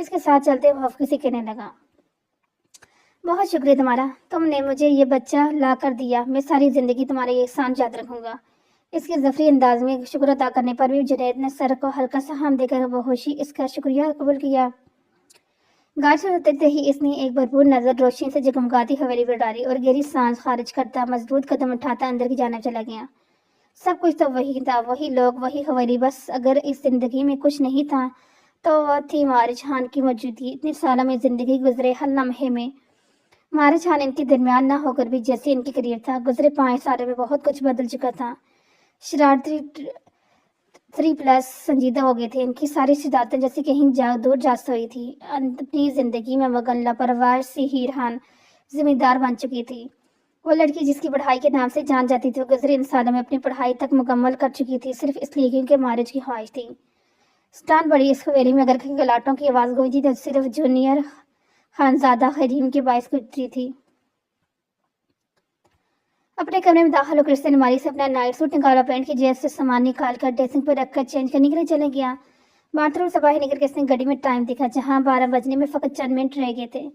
اس کے ساتھ چلتے ہوئے حفظ سے کہنے لگا، بہت شکریہ تمہارا، تم نے مجھے یہ بچہ لا کر دیا، میں ساری زندگی تمہارا یہ احسان یاد رکھوں گا۔ اس کے ظفری انداز میں شکر ادا کرنے پر بھی جنید نے سر کو ہلکا سا ہم دے کر بہوشی اس کا شکریہ قبول کیا۔ گاڑی سے اترتے ہی اس نے ایک بھرپور نظر روشنی سے جگمگاتی حویلی پر ڈالی اور گہری سانس خارج کرتا مضبوط قدم اٹھاتا اندر کی جانب چلا گیا۔ سب کچھ تو وہی تھا، وہی لوگ، وہی حویلی، بس اگر اس زندگی میں کچھ نہیں تھا تو وہ تھی مہاراج خان کی موجودگی۔ اتنے سالوں میں زندگی گزرے ہر لمحے میں مہاراج خان ان کے درمیان نہ ہو کر بھی جیسے ان کے قریب تھا۔ گزرے 5 سالوں میں بہت کچھ بدل چکا تھا۔ شرارتی 3+ سنجیدہ ہو گئے تھے، ان کی ساری شرارتیں جیسے کہیں دور جا سوئی تھی۔ اپنی زندگی میں مگن لاپرواہ سی ہیران ذمہ دار بن چکی تھی۔ وہ لڑکی جس کی پڑھائی کے نام سے جان جاتی تھی، وہ گزرے ان سالوں میں اپنی پڑھائی تک مکمل کر چکی تھی، صرف اس لیے کیونکہ مہاراج کی خواہش تھی۔ سٹان بڑی اس حویلی میں اگر گلاٹوں کی آواز گونجی تو صرف جونیئر خانزادہ حریم کے باعث گزرتی تھی۔ اپنے کمرے میں داخل ہو کر اس نے الماری سے اپنا نائٹ سوٹ نکالا، پینٹ کی جیب سے سامان نکال کر ڈریسنگ پر رکھ کر چینج کرنے کے لیے چلے گیا۔ باتھ روم سے باہر نکل کے اس نے گھڑی میں ٹائم دیکھا، جہاں 12 بجنے میں فقط چند منٹ رہ گئے تھے۔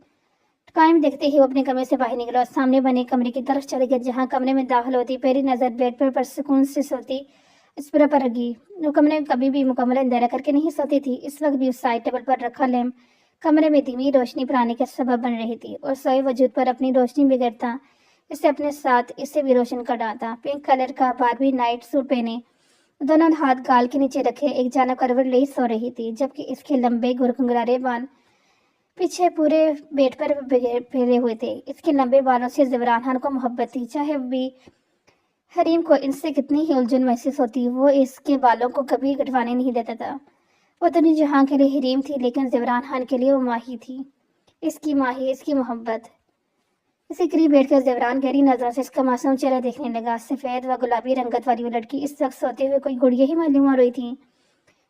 ٹائم دیکھتے ہی وہ اپنے کمرے سے باہر نکلا اور سامنے بنے کمرے کی طرف چلے گیا، جہاں کمرے میں داخل ہوتی پہلی نظر بیڈ پر پرسکون سے سوتی اسپرا پر لگی۔ وہ کمرے میں کبھی بھی مکمل اندھیرا کر کے نہیں سوتی تھی، اس وقت بھی اس سائڈ ٹیبل پر رکھا لیمپ کمرے میں دھیمی روشنی پرانے کا سبب بن رہی تھی اور سوئے وجود پر اپنی روشنی بگڑتا اسے اپنے ساتھ اسے بھی روشن کر ڈالتا۔ پنک کلر کا باربی نائٹ سوٹ پہنے، دونوں ہاتھ گال کے نیچے رکھے ایک جانب کروٹ لی سو رہی تھی، جبکہ اس کے لمبے گھنگرارے بال پیچھے پورے بیڈ پر پھیلے ہوئے تھے۔ اس کے لمبے بالوں سے زیوران خان کو محبت تھی، چاہے بھی حریم کو ان سے کتنی ہی الجھن محسوس ہوتی، وہ اس کے بالوں کو کبھی کٹوانے نہیں دیتا تھا۔ وہ دنیا جہاں کے لیے حریم تھی، لیکن زیوران خان کے لیے وہ ماہی تھی، اس کی ماہی، اس کی محبت۔ اسی قریب بیٹھ کر زیوران گہری نظروں سے اس کا معصوم چہرہ دیکھنے لگا۔ سفید و گلابی رنگت والی وہ لڑکی اس وقت سوتے ہوئے کوئی گڑیا ہی معلوم ہو رہی تھی۔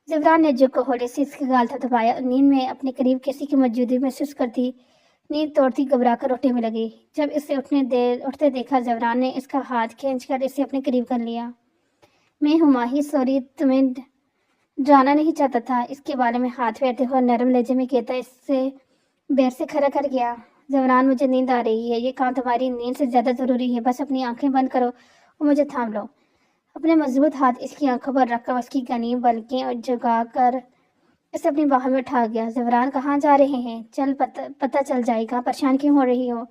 زیوران نے جھک کو ہولے سے اس کے گال تھپتھپایا اور نیند میں اپنے قریب کسی کی موجودگی محسوس کرتی نیند توڑتی گھبرا کر اٹھنے میں لگی۔ جب اسے اٹھتے دیکھا، زیوران نے اس کا ہاتھ کھینچ کر اسے اپنے قریب کر لیا۔ میں ہوں ماہی، سوری، تمہیں ڈرانا نہیں چاہتا تھا، اس کے بالوں میں ہاتھ پھیرتے ہوئے نرم لہجے میں کہتا اس سے بیر سے کھڑا کر گیا۔ زیوران، مجھے نیند آ رہی ہے، یہ کام تمہاری نیند سے زیادہ ضروری ہے، بس اپنی آنکھیں بند کرو اور مجھے تھام لو۔ اپنے مضبوط ہاتھ اس کی آنکھوں پر رکھ کر اس کی گھنی پلکیں اور جگا کر اسے اپنی باہوں میں اٹھا گیا۔ زیوران، کہاں جا رہے ہیں؟ پتہ چل جائے گا، پریشان کیوں ہو رہی ہو؟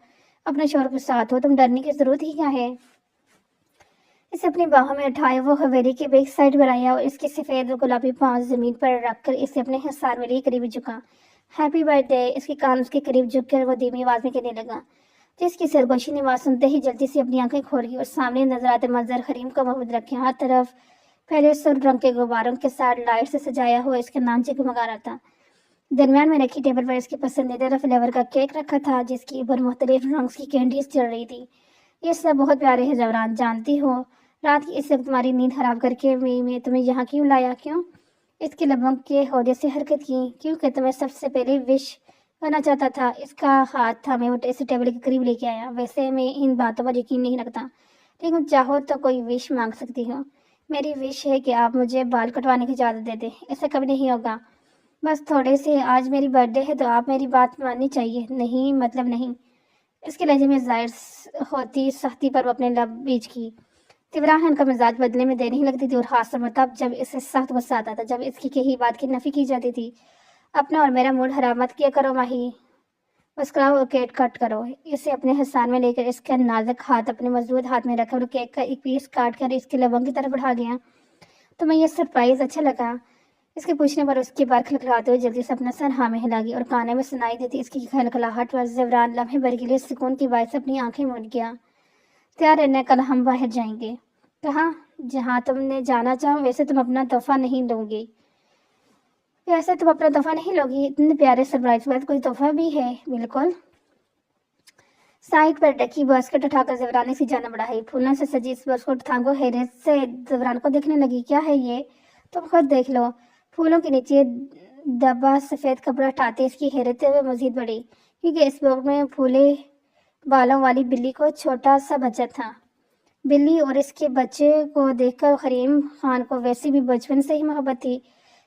اپنے شوہر کے ساتھ ہو، تم ڈرنے کی ضرورت ہی کیا ہے؟ اسے اپنی باہوں میں اٹھائے وہ حویلی کے بیک سائڈ پر آیا اور اس کے سفید و گلابی پاؤں زمین پر رکھ کر اسے اپنے حصار میں لیے قریب جھکا۔ ہیپی برتھ ڈے، اس کے کان اس کے قریب جھک کر وہ دھیمی آواز میں کہنے لگا، جس کی سرگوشی نے آواز سنتے ہی جلدی سے اپنی آنکھیں کھولی اور سامنے نظر آتے منظر حریم کو محفوظ رکھے ہر طرف پہلے سرخ رنگ کے غباروں کے ساتھ لائٹ سے سجایا ہوا اس کا نام جگمگا رہا تھا۔ درمیان میں رکھی ٹیبل پر اس کے پسندیدہ فلیور کا کیک رکھا تھا، جس کی اوپر مختلف رنگز کی کینڈیز چل رہی تھی۔ یہ سب بہت پیارے ہے زیوران، جانتی ہو رات کی اس وقت تمہاری نیند خراب کر کے میں تمہیں یہاں کیوں لایا؟ کیوں؟ اس کے لبوں کے ہودے سے حرکت کی، کیونکہ تمہیں سب سے پہلے وش کرنا چاہتا تھا۔ اس کا ہاتھ تھامے وہ اسے ٹیبل کے قریب لے کے آیا۔ ویسے میں ان باتوں پر یقین نہیں رکھتا، لیکن چاہو تو کوئی وش مانگ سکتی ہو۔ میری وش ہے کہ آپ مجھے بال کٹوانے کی اجازت دے دیں۔ ایسا کبھی نہیں ہوگا، بس تھوڑے سے، آج میری برتھ ڈے ہے تو آپ میری بات ماننی چاہیے۔ نہیں، مطلب نہیں۔ اس کے لہجے میں ظاہر ہوتی سختی پر وہ اپنے لب بیچ کی۔ زیوران خان کا مزاج بدلنے میں دیر نہیں لگتی تھی اور خاص طور تب جب اسے سخت غصہ آتا تھا، جب اس کی کہی بات کی نفی کی جاتی تھی۔ اپنا اور میرا موڈ خراب مت کیا کرو ماہی، مسکراؤ اور کیک کٹ کرو۔ اسے اپنے حصار میں لے کر اس کا نازک ہاتھ اپنے مضبوط ہاتھ میں رکھا اور کیک کا ایک پیس کاٹ کر اس کے لبوں کی طرف بڑھا گیا۔ تمہیں یہ سرپرائز اچھا لگا؟ اس کے پوچھنے پر اس کی بار کھلکھلاتے ہوئے جلدی سے اپنا سر ہاں میں ہلا گیا اور کانے میں سنائی دیتی اس کی کھلکھلاہٹ پر زیوران لمحے بھر کے لیے سکون کی باعث اپنی آنکھیں موند گیا۔ تیار رہنا، کل ہم باہر جائیں گے۔ کہاں؟ جہاں تم نے جانا چاہو۔ ویسے تم اپنا تحفہ نہیں لوگی؟ اتنے پیارے سرپرائز کے بعد کوئی تحفہ بھی ہے؟ بالکل۔ سائڈ پر رکھی باسکٹ اٹھا کر زیوران نے اس کی جانب بڑھائی۔ پھولوں سے سجی اس باسکٹ تھام کو حیرت سے زیوران کو دیکھنے لگی۔ کیا ہے یہ؟ تم خود دیکھ لو۔ پھولوں کے نیچے دبا سفید کپڑا ہٹاتے اس کی حیرت مزید بڑھی، کیونکہ اس باکس میں پھولے بالوں والی بلی کو چھوٹا سا بچہ تھا۔ بلی اور اس کے بچے کو دیکھ کر حریم خان کو ویسے بھی بچپن سے ہی محبت تھی۔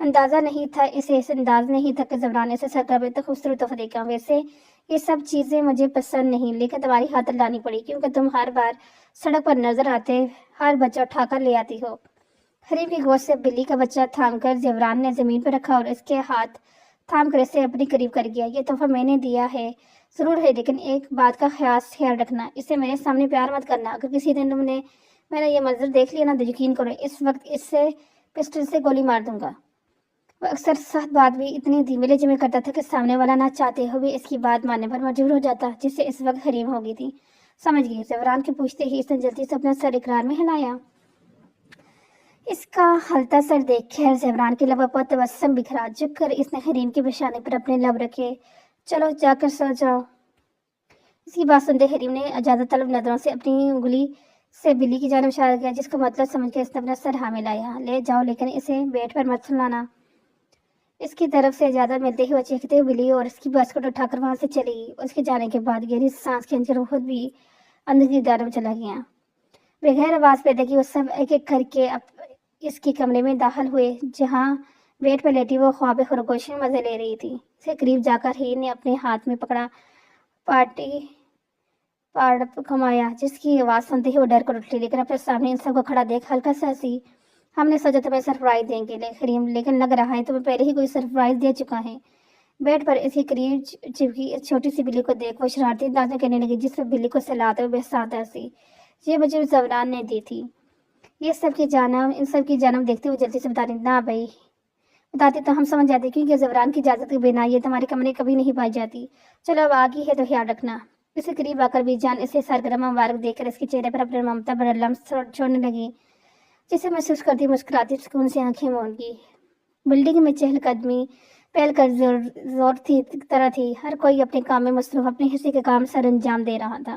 اندازہ نہیں تھا اسے اس انداز نہیں تھا کہ زبران اسے سرکار تو خوبصورت تحفہ دے گا۔ ویسے یہ سب چیزیں مجھے پسند نہیں، لیکن تمہاری خاطر لانی پڑی کیونکہ تم ہر بار سڑک پر نظر آتے ہر بچہ اٹھا کر لے آتی ہو۔ حریم کی گود سے بلی کا بچہ تھام کر زبران نے زمین پر رکھا اور اس کے ہاتھ تھام کر اسے اپنی قریب کر گیا۔ یہ تحفہ میں نے دیا ہے ضرور ہے، لیکن ایک بات کا خیال رکھنا، اسے میرے سامنے پیار مت کرنا۔ اگر کسی دن میں نے یہ منظر دیکھ لیا نا تو یقین کرو اس وقت اس سے پسٹل سے گولی مار دوں گا۔ وہ اکثر سخت بات بھی اتنی دھیمے لہجے میں کرتا تھا کہ سامنے والا نہ چاہتے ہوئے اس کی بات ماننے پر مجبور ہو جاتا، جس سے اس وقت حریم ہو گئی تھی۔ سمجھ گئی۔ زبران کے پوچھتے ہی اس نے جلدی سے اپنا سر اقرار میں ہلایا۔ اس کا ہلتا سر دیکھ کر زبران کے لبوں پر تبسم بکھرا۔ جھک کر اس نے حریم کے پیشانے پر اپنے لب رکھے۔ چلو جا کر سو جاؤ۔ اس کی بات سنتے حریم نے اجازت طلب نظروں سے اپنی انگلی سے بلی کی جانب اشارہ کیا، جس کو مطلب سمجھ کر اس نے اپنا سر ہاں میں لایا۔ لے جاؤ، لیکن اسے بیٹ پر مت سلانا۔ اس کی طرف سے اجازت ملتے ہی وہ چیختے ہوئے بلی اور اس کی باسکٹ اٹھا کر وہاں سے چلی گئی۔ اس کے جانے کے بعد گہری سانس کھینچ کر وہ خود بھی اندر کی طرف چلا گیا۔ بغیر آواز پیدا کی وہ سب ایک ایک کر کے اس کے کمرے میں داخل ہوئے، جہاں بیڈ پر لیٹی وہ خواب خرگوشی میں مزے لے رہی تھی۔ اسے قریب جا کر ہیر نے اپنے ہاتھ میں پکڑا پاڑ کمایا، جس کی آواز سنتے ہی وہ ڈر کر اٹھ لی، لیکن اپنے سامنے ان سب کو کھڑا دیکھ ہلکا سا سی۔ ہم نے سوچا تمہیں سرپرائز دیں گے حریم، لیکن لگ رہا ہے تمہیں پہلے ہی کوئی سرپرائز دے چکا ہے۔ بیڈ پر اس کے قریب چپکی اس چھوٹی سی بلی کو دیکھ وہ شرارتی انداز میں کہنے لگی، جس سے بلی کو سلاتے ہوئے بہساتا سی، یہ مجھے زبران نے دی تھی۔ ان سب کی جانب دیکھتے ہوئے جلدی سے بتاتی، نہ بھائی بتاتی تو ہم سمجھ جاتے، کیونکہ زبران کی اجازت کے بنا یہ تمہارے کمرے کبھی نہیں پائی جاتی۔ چلو اب آگئی ہے تو خیال رکھنا۔ اس کے قریب آ کر بھی جان اسے سرگرم مبارک دے کر اس کے چہرے پر اپنے ممتا بھرا لمس چھوڑنے لگی، جسے محسوس کرتی مسکراتی سکون سے آنکھیں موند گئی۔ بلڈنگ میں چہل قدمی پہل کر زور تھی طرح تھی، ہر کوئی اپنے کام میں مصروف اپنے حصے کے کام سر انجام دے رہا تھا،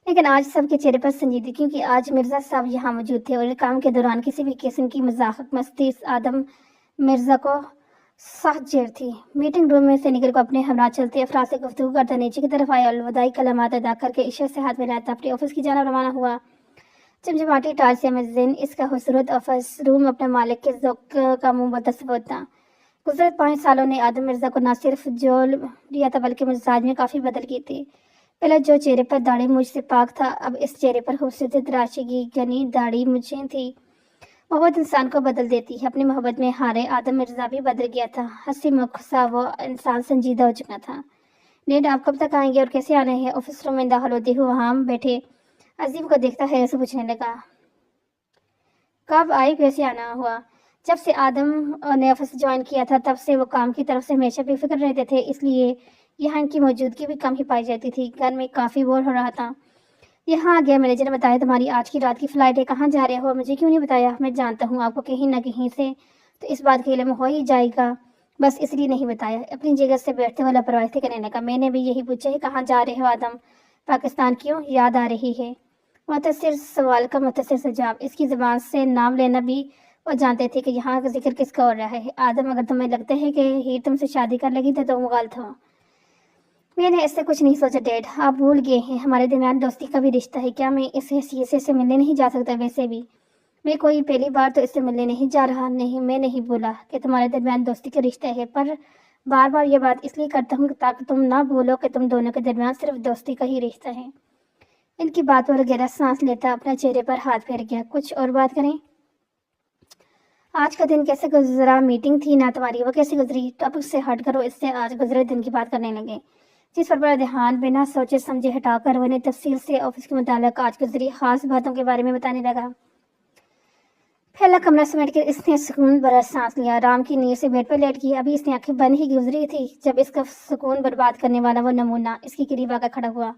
لیکن آج سب کے چہرے پر سنجیدگی، کیونکہ آج مرزا صاحب یہاں موجود تھے اور کام کے دوران کسی بھی قسم کی مزاحمت مستی آدم مرزا کو سخت جیڑ تھی۔ میٹنگ روم میں سے نکل کر اپنے ہمراہ چلتے افراد سے گفتگو کرتا نیچے کی طرف آیا اور الوداعی کلمات ادا کر کے عشق سے ہاتھ ملاتا اپنے آفس کی جانب روانہ ہوا۔ چمچماتی ٹارچ میں زین اس کا خوبصورت آفس روم اپنے مالک کے ذوق کا متصور تھا۔ گزشتہ 5 سالوں نے آدم مرزا کو نہ صرف جول دیا تھا بلکہ مزاج میں کافی بدل کی تھی۔ پہلے جو چہرے پر داڑھی مجھ سے پاک تھا، اب اس چہرے پر خوبصورت تراشی گنی داڑھی مجھے تھی۔ محبت انسان کو بدل دیتی ہے۔ اپنی محبت میں ہارے آدم مرزا بھی بدل گیا تھا۔ ہنسی مخصا وہ انسان سنجیدہ ہو چکا تھا۔ نیٹ آپ کب تک آئیں گے اور کیسے آنے ہیں؟ آفس روم میں داخل ہوتے ہوئے وہاں بیٹھے عظیم کو دیکھتا ہے اسے پوچھنے لگا، کب آئے، کیسے آنا ہوا؟ جب سے آدم نے آفس جوائن کیا تھا تب سے وہ کام کی طرف سے ہمیشہ بے فکر رہتے تھے، اس لیے یہاں ان کی موجودگی بھی کم ہی پائی جاتی تھی۔ گھر میں کافی بور ہو رہا تھا۔ یہاں آ گیا، مینیجر نے بتایا تمہاری آج کی رات کی فلائٹ ہے، کہاں جا رہے ہو؟ مجھے کیوں نہیں بتایا؟ میں جانتا ہوں آپ کو کہیں نہ کہیں سے تو اس بات کا علم ہو ہی جائے گا، بس اس لیے نہیں بتایا۔ اپنی جگہ سے بیٹھتے ہوئے لاپرواہی سے کہنے لگا، میں نے بھی یہی پوچھا ہے، کہاں جا رہے ہو آدم؟ پاکستان کیوں؟ یاد آ رہی ہے؟ مختصر سوال کا مختصر جواب۔ اس کی زبان سے نام لینا بھی وہ جانتے تھے کہ یہاں کا ذکر کس کا ہو رہا ہے۔ آدم، اگر تمہیں لگتا ہے کہ ہیر تم سے شادی کر لگی تو تم غلط ہو۔ میں نے اس سے کچھ نہیں سوچا ڈیڈ، آپ بھول گئے ہیں ہمارے درمیان دوستی کا بھی رشتہ ہے۔ کیا میں اس حیثیت سے ملنے نہیں جا سکتا؟ ویسے بھی میں کوئی پہلی بار تو اس سے ملنے نہیں جا رہا۔ نہیں، میں نہیں بولا کہ تمہارے درمیان دوستی کا رشتہ ہے، پر بار بار یہ بات اس لیے کرتا ہوں تاکہ تم نہ بھولو کہ تم دونوں کے درمیان صرف دوستی کا ہی رشتہ ہے۔ ان کی بات پر گہرا سانس لیتا اپنے چہرے پر ہاتھ پھیر گیا۔ کچھ اور بات کریں؟ آج کا دن کیسے گزرا؟ میٹنگ تھی نا تمہاری، وہ کیسے گزری؟ ٹاپک سے ہٹ کر وہ اس سے آج گزرے دن کی بات کرنے لگے، جس پر بڑا دھیان بنا سوچے سمجھے ہٹا کر وہ انہیں تفصیل سے آفس کے متعلق آج گزری خاص باتوں کے بارے میں بتانے لگا۔ پھیلا کمرہ سمیٹ کر اس نے سکون بھرا سانس لیا، آرام کی نیند سے بیڈ پر لیٹ گئی۔ ابھی اس نے آنکھیں بند ہی گزری تھی جب اس کا سکون برباد کرنے والا وہ نمونہ اس کے قریب آ کر کھڑا ہوا۔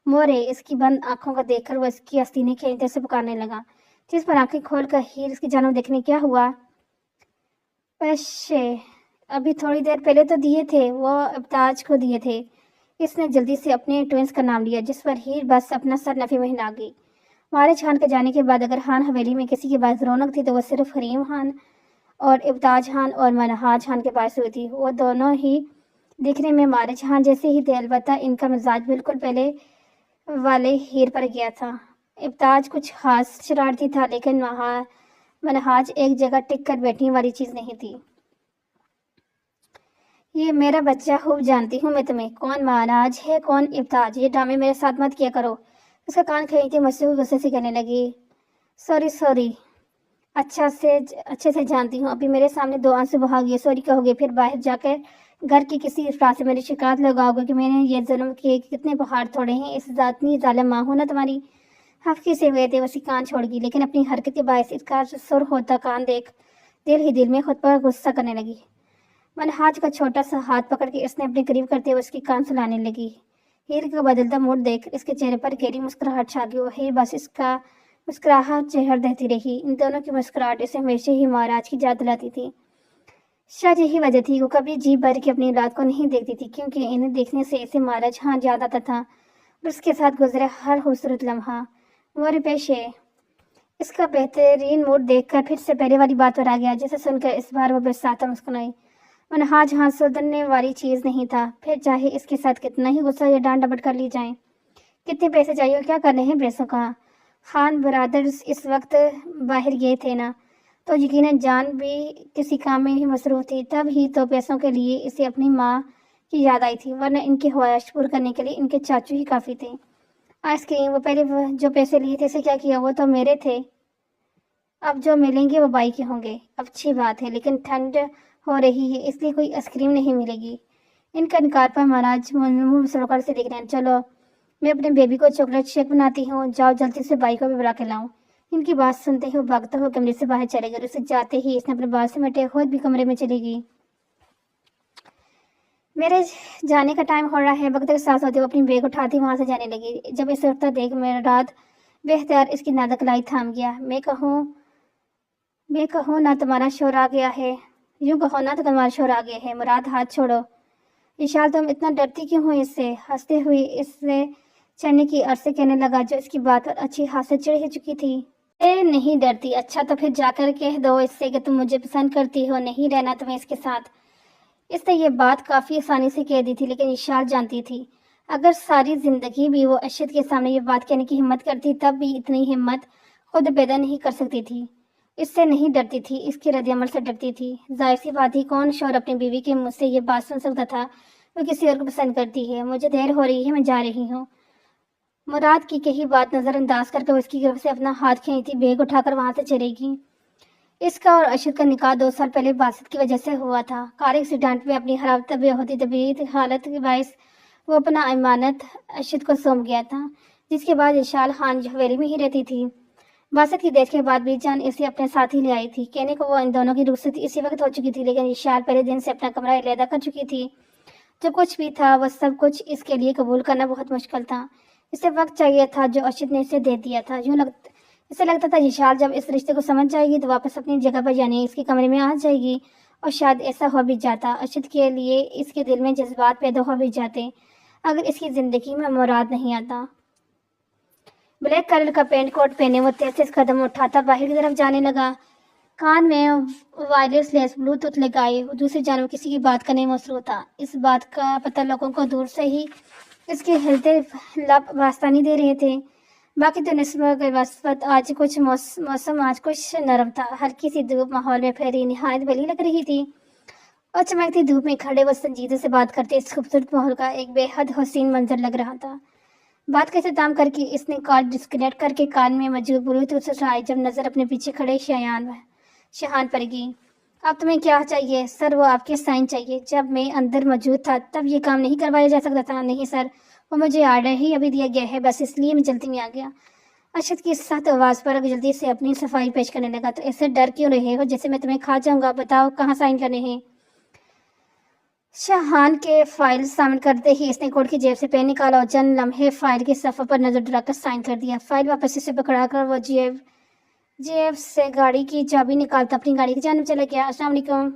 مورے، اس کی بند آنکھوں کو دیکھ کر وہ اس کی آستینیں کھینچتے سے پکارنے لگا، جس پر آنکھیں کھول کر ہیر اس کی جانب دیکھنے کیا ہوا؟ پیسے ابھی تھوڑی دیر پہلے تو دیے تھے، وہ ابتاج کو دیے تھے۔ اس نے جلدی سے اپنے ٹوئنس کا نام لیا، جس پر ہیر بس اپنا سر نفی میں ہلا گئی۔ وارث خان کے جانے کے بعد اگر خان حویلی میں کسی کے باعث رونق تھی تو وہ صرف حریم خان اور ابتاج خان اور منہاج خان کے باعث ہوئی تھی۔ وہ دونوں ہی دیکھنے میں وارث خان جیسے ہی تھے، البتہ ان کا مزاج بالکل پہلے والے ہیر پر گیا تھا۔ ابتاج کچھ خاص شرارتی تھا، لیکن منہاج ایک جگہ ٹک کر بیٹھنے والی چیز نہیں تھی۔ یہ میرا بچہ خوب جانتی ہوں میں تمہیں، کون مہاراج ہے کون ابتاج، یہ ڈرامے میرے ساتھ مت کیا کرو۔ اس کا کان کھینچتی مصروف غصے سے کہنے لگی، سوری اچھے سے جانتی ہوں، ابھی میرے سامنے 2 آنسو بہا گئے، سوری کہو گے، پھر باہر جا کر گھر کی کسی افراد سے میری شکایت لگاؤ گے کہ میں نے یہ ظلم کیے، کتنے پہاڑ توڑے ہیں، اس ذاتنی ظالم ماں ہوں نا تمہاری۔ ہفکی سے ہوئے تھے وسی کان چھوڑ گی، لیکن اپنی حرکت کے باعث اس کا سر ہوتا کان دیکھ دل ہی دل میں خود پر غصہ کرنے لگی۔ منہاج کا چھوٹا سا ہاتھ پکڑ کے اس نے اپنے قریب کرتے ہوئے اس کی کان سلانے لگی۔ ہیر کا بدلتا موڈ دیکھ اس کے چہرے پر گہری مسکراہٹ چھا گئی اور ہیر بس اس کا مسکراہٹ چہر دیتی رہی۔ ان دونوں کی مسکراہٹ اسے ہمیشہ ہی مہاراج کی یاد دلاتی تھی۔ شاید یہی وجہ تھی وہ کبھی جی بھر کے اپنی اولاد کو نہیں دیکھتی تھی، کیونکہ انہیں دیکھنے سے اسے مہاراج یاد آتا تھا اور اس کے ساتھ گزرے ہر خوبصورت لمحہ۔ مور پیش ہے۔ اس کا بہترین موڈ دیکھ کر پھر سے پہلے والی بات پر آ گیا، جسے سن کر اس بار وہ بساتا مسکرائی۔ منہاج سدھرنے والی چیز نہیں تھا، پھر چاہے اس کے ساتھ کتنا ہی غصہ یا ڈانٹ ڈپٹ کر لی جائیں۔ کتنے پیسے چاہیے اور کیا کرنے ہیں پیسوں کا؟ خان برادرز اس وقت باہر گئے تھے نا، تو یقیناً جان بھی کسی کام میں ہی مصروف تھی، تب ہی تو پیسوں کے لیے اسے اپنی ماں کی یاد آئی تھی، ورنہ ان کی خواہش پور کرنے کے لیے ان کے چاچو ہی کافی تھے۔ آئس کریم، وہ پہلے جو پیسے لیے تھے اسے کیا کیا؟ وہ تو میرے تھے، اب جو ملیں گے وہ بائی کے ہوں گے۔ اب اچھی بات ہے، لیکن ٹھنڈ ہو رہی ہے اس لیے کوئی آئس کریم نہیں ملے گی۔ ان کا انکار پر مہاراج منہ سڑکڑ سے دیکھ رہے ہیں۔ چلو میں اپنے بیبی کو چاکلیٹ شیک بناتی ہوں، جاؤ جلدی سے بائی کو بھی بلا کے لاؤں۔ ان کی بات سنتے ہی وہ بھاگتا ہوا کمرے سے باہر چلے گئے اور اسے جاتے ہی اس نے اپنے بال سمیٹے خود بھی کمرے میں چلی گئی۔ میرے جانے کا ٹائم ہو رہا ہے، وقت کے ساتھ ہوتے وہ اپنی بیگ اٹھاتی وہاں سے جانے لگی۔ جب اسے اٹھتا دیکھ مراد بے اختیار اس کی نازک کلائی تھام گیا۔ میں کہوں نہ تمہارا شور آ گیا ہے، یوں کہو نہ تو تمہارا شور آ گیا ہے۔ مراد ہاتھ چھوڑو۔ وشال تم اتنا ڈرتی کیوں ہو اس سے؟ ہنستے ہوئے اس سے چڑھنے کی عرض سے کہنے لگا، جو اس کی بات پر اچھی خاصی چڑھ ہی چکی تھی۔ نہیں ڈرتی؟ اچھا تو پھر جا کر کہہ دو اس سے کہ تم مجھے پسند کرتی ہو، نہیں رہنا تمہیں اس کے ساتھ۔ اس نے یہ بات کافی آسانی سے کہہ دی تھی، لیکن وشال جانتی تھی اگر ساری زندگی بھی وہ ارشد کے سامنے یہ بات کہنے کی ہمت کرتی تب بھی اتنی ہمت خود پیدا نہیں کر سکتی تھی۔ اس سے نہیں ڈرتی تھی، اس کے رد عمل سے ڈرتی تھی۔ ظاہر سی بات ہی کون شوہر اپنی بیوی کے منہ سے یہ بات سن سکتا تھا وہ کسی اور کو پسند کرتی ہے۔ مجھے دیر ہو رہی ہے، میں جا رہی ہوں۔ مراد کی کہی بات نظر انداز کر کے اس کی گرفت سے اپنا ہاتھ کھینچتی بیگ اٹھا کر وہاں سے چلے گی۔ اس کا اور ارشد کا نکاح 2 سال پہلے باسط کی وجہ سے ہوا تھا۔ کار ایکسیڈنٹ میں اپنی خراب طبیعت حالت کے باعث وہ اپنا امانت ارشد کو سونپ گیا تھا، جس کے بعد وشال حویلی میں ہی رہتی تھی۔ باسط کی ڈیتھ کے بعد بھی جان اسے اپنے ساتھ ہی لے آئی تھی۔ کہنے کو وہ ان دونوں کی رخصتی اسی وقت ہو چکی تھی، لیکن وشال پہلے دن سے اپنا کمرہ علیحدہ کر چکی تھی۔ جو کچھ بھی تھا وہ سب کچھ اس کے لیے قبول کرنا بہت مشکل تھا۔ اسے وقت چاہیے تھا جو ارشد نے اسے دے دیا تھا۔ اسے لگتا تھا وشال جب اس رشتے کو سمجھ جائے گی تو واپس اپنی جگہ پر یعنی اس کے کمرے میں آ جائے گی، اور شاید ایسا ہو بھی جاتا۔ ارشد کے لیے اس کے دل میں جذبات پیدا ہو بھی جاتے اگر اس کی زندگی میں مراد نہیں آتا۔ بلیک کلر کا پینٹ کوٹ پہنے وہ تیز قدم اٹھاتا باہر کی طرف جانے لگا، کان میں وائرلیس لیس بلوٹوتھ لگائے دوسری جانب کسی کی بات کرنے میں مصروف تھا۔ اس بات کا پتہ لوگوں کو دور سے ہی اس کے ہلتے لب واسطانی دے رہے تھے۔ باقی تو نسبت آج کچھ موسم آج کچھ نرم تھا، ہلکی سی دھوپ ماحول میں پھیری نہایت بلی لگ رہی تھی، اور چمکتی دھوپ میں کھڑے وہ سنجیدے سے بات کرتے اس خوبصورت ماحول کا ایک بے حد حسین منظر لگ رہا تھا۔ بات کا اختتام کر کے اس نے کال ڈسکنیکٹ کر کے کان میں موجود بلوٹوتھ اٹھائی، جب نظر اپنے پیچھے کھڑے شاہان پر گئی۔ اب تمہیں کیا چاہیے؟ سر وہ آپ کے سائن چاہیے۔ جب میں اندر موجود تھا تب یہ کام نہیں کروایا جا سکتا تھا؟ نہیں سر، وہ مجھے آرڈر ہی ابھی دیا گیا ہے، بس اس لیے میں جلدی میں آ گیا۔ ارشد کی سخت آواز پر جلدی سے اپنی صفائی پیش کرنے لگا، تو ایسے ڈر کیوں رہے ہو جیسے میں تمہیں کھا جاؤں گا؟ بتاؤ کہاں سائن کرنے ہیں؟ شاہان کے فائل سامنے کرتے ہی اس نے کوٹ کی جیب سے پین نکالا اور چند لمحے فائل کے صفحوں پر نظر ڈرا کر سائن کر دیا۔ فائل واپس سے پکڑا کر وہ جیب سے گاڑی کی چابی نکالتا اپنی گاڑی کی جانب چلا گیا۔ السلام علیکم۔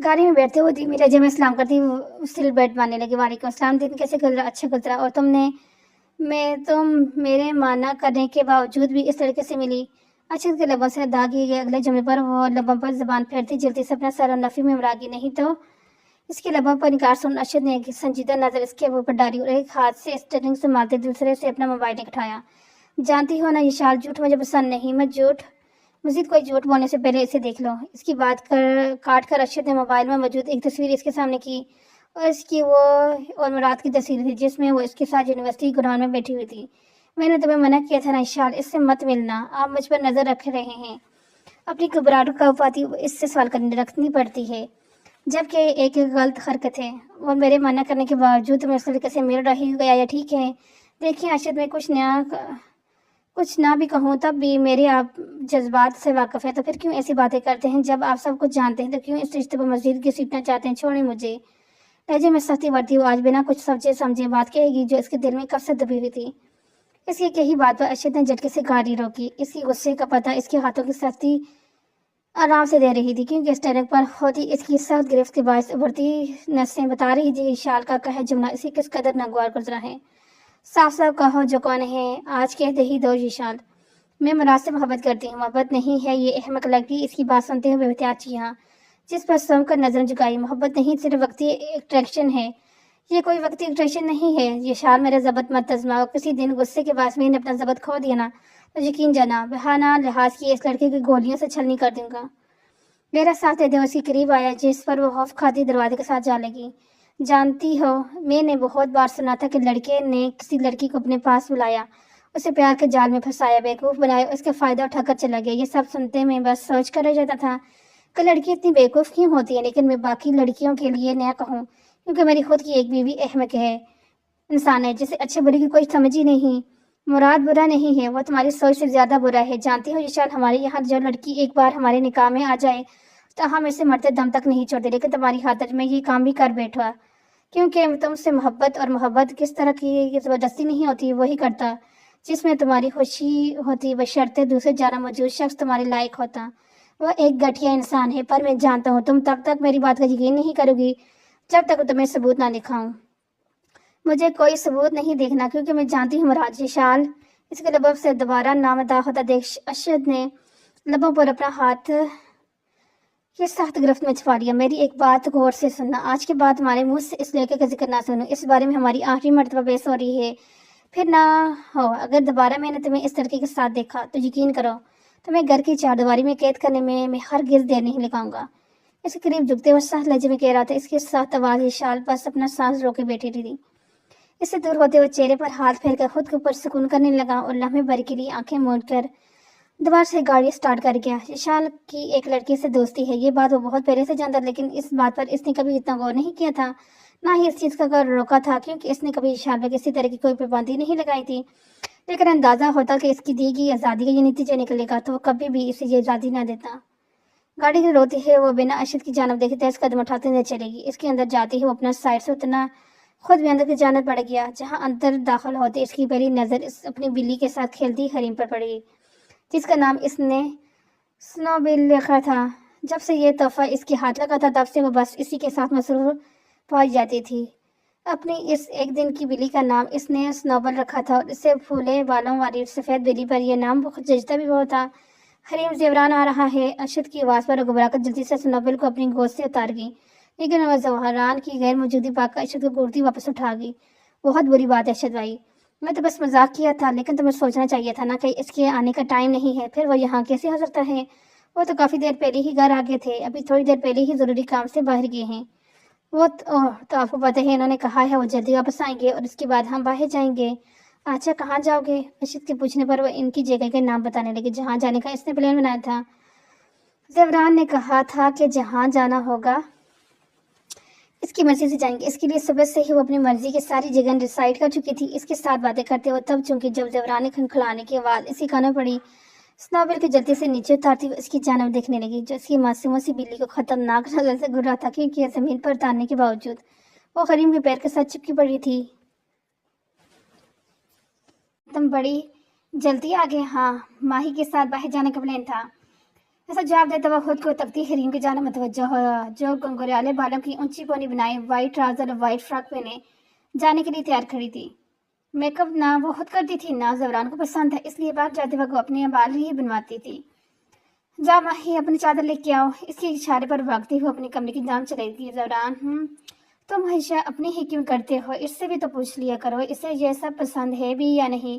گاڑی میں بیٹھتے ہوئے دھیمی لہجے میں سلام کرتی سیٹ بیلٹ باندھنے لگی۔ وعلیکم السلام، دن کیسے گزرا؟ اچھا گزرا، اور تم میرے مانا کرنے کے باوجود بھی اس لڑکے سے ملی؟ ارشد کے لبوں سے ادا کیے گئے اگلے جملے پر وہ لبوں پر زبان پھیرتی جلدی سے اپنا سر اور نفی میں مراگی نہیں تو اس کے لبوں پر انکار سن ارشد نے ایک سنجیدہ نظر اس کے منہ پر ڈالی اور ایک ہاتھ سے اسٹیئرنگ سنبھالتے دوسرے سے اپنا موبائل اٹھایا۔ جانتی ہو نا یہ شال جھوٹ مجھے پسند نہیں، مزید کوئی جھوٹ بولنے سے پہلے اسے دیکھ لو۔ اس کی بات کاٹ کر ارشد نے موبائل میں موجود ایک تصویر اس کے سامنے کی، اور اس کی وہ اور مراد کی تصویر تھی جس میں وہ اس کے ساتھ یونیورسٹی گراؤنڈ میں بیٹھی ہوئی تھی۔ میں نے تمہیں منع کیا تھا نا اشال، اس سے مت ملنا، آپ مجھ پر نظر رکھ رہے ہیں۔ اپنی گھبراہٹ کا پاتی اس سے سوال رکھنی پڑتی ہے، جبکہ ایک غلط حرکت ہے، اور میرے منع کرنے کے باوجود تمہیں اس طریقے سے مل رہی گیا یا ٹھیک ہے۔ دیکھیں ارشد، میں کچھ نہ بھی کہوں تب بھی میرے آپ جذبات سے واقف ہیں، تو پھر کیوں ایسی باتیں کرتے ہیں؟ جب آپ سب کچھ جانتے ہیں تو کیوں اس رشتے پر مزید گھسیٹنا چاہتے ہیں؟ چھوڑیں مجھے۔ لہجے میں سختی بڑھتی ہو، آج بنا کچھ سمجھے بات کہے گی جو اس کے دل میں کب سے دبی ہوئی تھی۔ اس کی کہی بات پر ارشد نے جھٹکے سے گاڑی روکی۔ اس کی غصے کا پتہ اس کے ہاتھوں کی سختی آرام سے دے رہی تھی، کیونکہ اسٹیئرنگ پر ہوتی اس کی سخت گرفت کے باعث ابھرتی نسیں بتا رہی تھی شال کا کہا جملہ اسی کس قدر ناگوار گزرا ہے۔ صاف صاف کہو جو کون ہے، آج کہہ دے ہی دو یہ شال۔ میں مراد سے محبت کرتی ہوں۔ محبت نہیں ہے یہ احمق لڑکی اس کی بات سنتے ہوئے احتیاط یہاں جس پر سونک کر نظر جھکائی۔ محبت نہیں، صرف وقتی اٹریکشن ہے۔ یہ کوئی وقتی اٹریکشن نہیں ہے۔ یہ شال میرا ضبط مت آزماؤ، کسی دن غصے کے باعث میں نے اپنا ضبط کھو دیا نا تو یقین جانا بہانہ لحاظ کی اس لڑکے کی گولیوں سے چھلنی کر دوں گا۔ میرا ساتھ دے دے اس کے قریب آیا جس پر وہ خوف کھاتی دروازے کے ساتھ جا لگی۔ جانتی ہو میں نے بہت بار سنا تھا کہ لڑکے نے کسی لڑکی کو اپنے پاس بلایا، اسے پیار کے جال میں پھنسایا، بیوقوف بنایا، اس کا فائدہ اٹھا کر چلا گیا۔ یہ سب سنتے میں بس سوچ کر رہ جاتا تھا کہ لڑکی اتنی بیوقوف کیوں ہوتی ہے، لیکن میں باقی لڑکیوں کے لیے نہ کہوں کیونکہ میری خود کی ایک بیوی احمق ہے، انسان ہے جسے اچھے برے کی کوئی سمجھ ہی نہیں۔ مراد برا نہیں ہے، وہ تمہاری سوچ سے زیادہ برا ہے۔ جانتی ہو یہ شال، ہمارے یہاں جو لڑکی ایک بار ہمارے نکاح میں آ جائے تو ہم اسے مرتے دم تک نہیں چھوڑتے، لیکن تمہاری خاطر میں یہ کام بھی کر بیٹھا کیونکہ تم سے محبت، اور محبت کس طرح کی زبردستی نہیں ہوتی، وہی کرتا جس میں تمہاری خوشی ہوتی، بشرطے دوسرے جانا موجود شخص تمہارے لائق ہوتا۔ وہ ایک گٹھیا انسان ہے، پر میں جانتا ہوں تم تب تک میری بات کا یقین نہیں کرو گی جب تک تمہیں ثبوت نہ دکھاؤں۔ مجھے کوئی ثبوت نہیں دیکھنا کیونکہ میں جانتی ہوں مراد یہ شال۔ اس کے لبوں سے دوبارہ نامدا ہوتا دیکھ ارشد نے لبوں پر اپنا ہاتھ یہ سخت گرفت میں چھپا لیا۔ میری ایک بات غور سے سننا، آج کے بعد ہمارے منہ سے اس لڑکے کا ذکر نہ سنو، اس بارے میں ہماری آخری مرتبہ بحث ہو رہی ہے، پھر نہ ہو اگر دوبارہ میں نے تمہیں اس لڑکے کے ساتھ دیکھا تو یقین کرو تمہیں گھر کی چار دیواری میں قید کرنے میں ہرگز دیر نہیں لگاؤں گا۔ اس کے قریب جھکتے ہوئے سخت لہجے میں کہہ رہا تھا، اس کے ساتھ آواز یہ شال بس اپنا سانس روکے بیٹھی تھی۔ اس سے دور ہوتے ہوئے چہرے پر ہاتھ پھیر کر خود کے اوپر سکون کرنے لگا اور لمحے بھر کے لیے آنکھیں موڑ کر دوبارہ سے گاڑی سٹارٹ کر گیا۔ شال کی ایک لڑکی سے دوستی ہے، یہ بات وہ بہت پہلے سے جانتا، لیکن اس بات پر اس نے کبھی اتنا غور نہیں کیا تھا، نہ ہی اس چیز کا غور روکا تھا کیونکہ اس نے کبھی شال پر کسی طرح کی کوئی پابندی نہیں لگائی تھی، لیکن اندازہ ہوتا کہ اس کی دی گئی آزادی کا یہ نتیجہ نکلے گا تو وہ کبھی بھی اسے یہ آزادی نہ دیتا۔ گاڑی کی روتی ہے وہ بنا ارشد کی جانب دیکھے تیز قدم اٹھاتے ہوئے چلے گی۔ اس کے اندر جاتی ہے وہ اپنا سائڈ سے اتنا خود بھی اندر کی جانب بڑھ گیا، جہاں اندر داخل ہوتے اس کی پہلی نظر اپنی بلی کے ساتھ کھیلتی حریم پر پڑ گئی جس کا نام اس نے سنو بل لکھا تھا۔ جب سے یہ تحفہ اس کے ہاتھ لگا تھا تب سے وہ بس اسی کے ساتھ مصروف پہنچ جاتی تھی۔ اپنی اس ایک دن کی بلی کا نام اس نے سنوبل رکھا تھا اور اس سے پھولے بالوں والی سفید بلی پر یہ نام بہت جچتا بھی بہت تھا۔ حریم زیوران آ رہا ہے، ارشد کی آواز پر گھبرا کر جلدی سے سنوبل کو اپنی گود سے اتار گئی، لیکن وہ زہران کی غیر موجودگی پا کر ارشد کو گھورتی واپس اٹھا گئی۔ بہت بری بات ہے ارشد بھائی، میں تو بس مذاق کیا تھا، لیکن تمہیں سوچنا چاہیے تھا نا کہ اس کے آنے کا ٹائم نہیں ہے۔ پھر وہ یہاں کیسے ہو سکتا ہے؟ وہ تو کافی دیر پہلے ہی گھر آ گئے تھے، ابھی تھوڑی دیر پہلے ہی ضروری کام سے باہر گئے ہیں۔ وہ تو آپ کو پتہ ہے انہوں نے کہا ہے وہ جلدی واپس آئیں گے اور اس کے بعد ہم باہر جائیں گے۔ اچھا کہاں جاؤ گے؟ ارشد کے پوچھنے پر وہ ان کی جگہ کے نام بتانے لگے جہاں جانے کا اس نے پلان بنایا تھا۔ زیوران نے کہا تھا کہ جہاں جانا ہوگا اس کی مرضی سے جائیں گے، اس کے لیے صبح سے ہی وہ اپنی مرضی کی ساری جگہ ڈیسائیڈ کر چکی تھی۔ اس کے ساتھ باتیں کرتے ہوئے تب چونکہ جب زیوران نے کھنکھلانے کی آواز اسی کانوں پڑی، سنوبل کی جلدی سے نیچے اتارتی ہوئی اس کی جانب دیکھنے لگی جو اس کی معصوموں سی بلی کو خطرناک نظر سے گھور رہا تھا کیونکہ زمین پر اتارنے کے باوجود وہ حریم کے پیر کے ساتھ چپکی پڑی تھی۔ تم بڑی جلدی آ گئے؟ ہاں، ماہی کے ساتھ باہر جانے کا پلان تھا، ایسا جواب دیتا ہوا خود کو تکتی حریم کی جانب متوجہ ہوا جو گنگریالے بالوں کی اونچی پونی بنائے وائٹ ٹراؤزر اور وائٹ فراک پہنے جانے کے لیے تیار کھڑی تھی۔ میک اپ نہ وہ خود کرتی تھی نہ زیوران کو پسند تھا، اس لیے باہر جاتے وقت وہ اپنے بال ہی بنواتی تھی۔ جا ماہی اپنی چادر لے کے آؤ، اس کے اشارے پر بھاگتے ہوئے اپنے کمرے کی جانب چلے گی۔ زیوران تم ہمیشہ اپنی ہی کیوں کرتے ہو؟ اس سے بھی تو پوچھ لیا کرو اسے یہ سب پسند ہے بھی یا نہیں۔